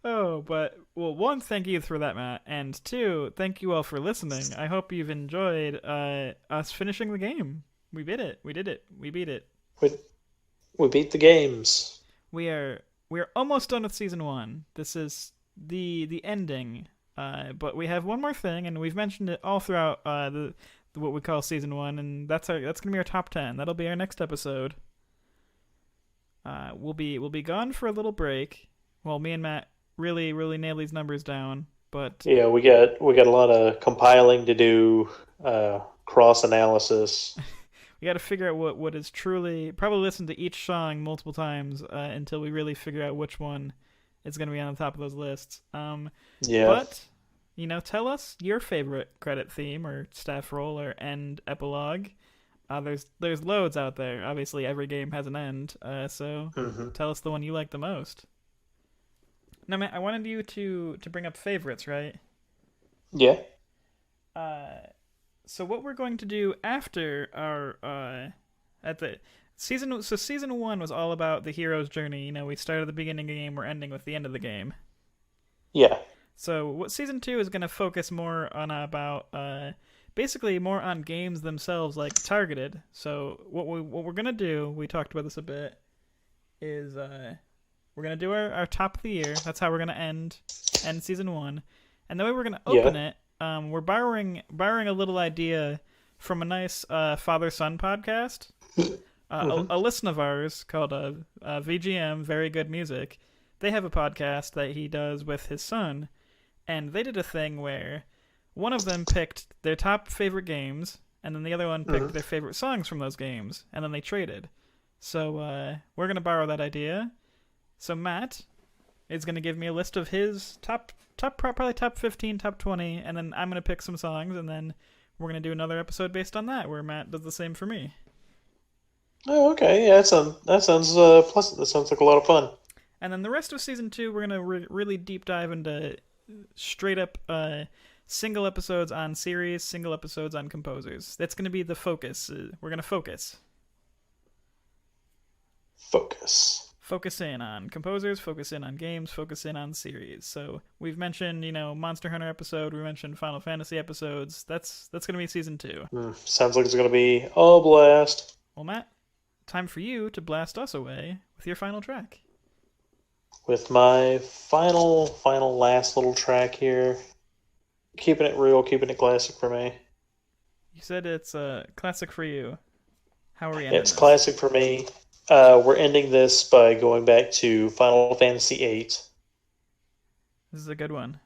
Oh, but Well, one, thank you for that, Matt, and two, thank you all for listening. I hope you've enjoyed us finishing the game. We did it. We did it. We beat it. We, we beat the games. We are almost done with season 1. This is the ending. But we have one more thing, and we've mentioned it all throughout the what we call season 1, and that's gonna be our top 10. That'll be our next episode. We'll be gone for a little break. Well, me and Matt really nail these numbers down, but Yeah, we got a lot of compiling to do, cross analysis. we got to figure out what is truly. Probably listen to each song multiple times until we really figure out which one is going to be on the top of those lists. Yeah. But tell us your favorite credit theme or staff roll or end epilogue. There's loads out there. Obviously, every game has an end. So tell us the one you like the most. Now, Matt, I wanted you to bring up favorites, right? Yeah. So what we're going to do after our at the season 1 was all about the hero's journey. We started at the beginning of the game, we're ending with the end of the game. Yeah. So what season 2 is going to focus more on about basically more on games themselves, like targeted. So what we're gonna do, we talked about this a bit, is we're gonna do our top of the year. That's how we're gonna end season 1, and the way we're gonna open it, we're borrowing a little idea from a nice father-son podcast. A listen of ours called VGM, Very Good Music. They have a podcast that he does with his son, and they did a thing where one of them picked their top favorite games, and then the other one picked their favorite songs from those games, and then they traded. So we're going to borrow that idea. So Matt is going to give me a list of his probably top 15, top 20, and then I'm going to pick some songs, and then we're going to do another episode based on that, where Matt does the same for me. Oh, okay. Yeah, that sounds pleasant. That sounds like a lot of fun. And then the rest of season 2, we're going to really deep dive into straight up single episodes on series, single episodes on composers. That's going to be the focus. We're going to focus. Focus in on composers, focus in on games, focus in on series. So we've mentioned, Monster Hunter episode, we mentioned Final Fantasy episodes. That's going to be season 2. Sounds like it's going to be a blast. Well, Matt, time for you to blast us away with your final track. With my final last little track here. Keeping it real, keeping it classic for me. You said it's a classic for you. How are we ending It's this? classic for me. We're ending this by going back to Final Fantasy VIII. This is a good one.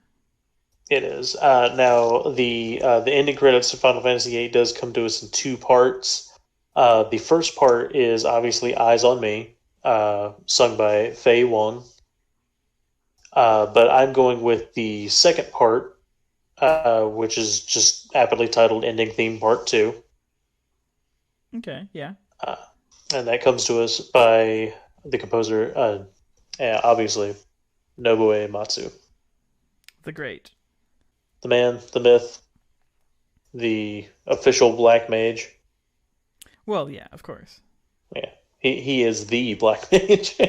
It is. Now, the ending credits of Final Fantasy VIII does come to us in 2 parts. The first part is obviously Eyes on Me, sung by Fei Wong. But I'm going with the second part, which is just aptly titled Ending Theme Part 2. Okay, yeah. And that comes to us by the composer, obviously, Nobuo Uematsu. The Great. The man, the myth, the official Black Mage. Well, yeah, of course. Yeah, he is the Black Mage.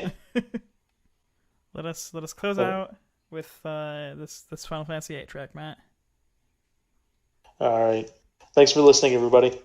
Let us close out with this Final Fantasy VIII track, Matt. All right. Thanks for listening, everybody.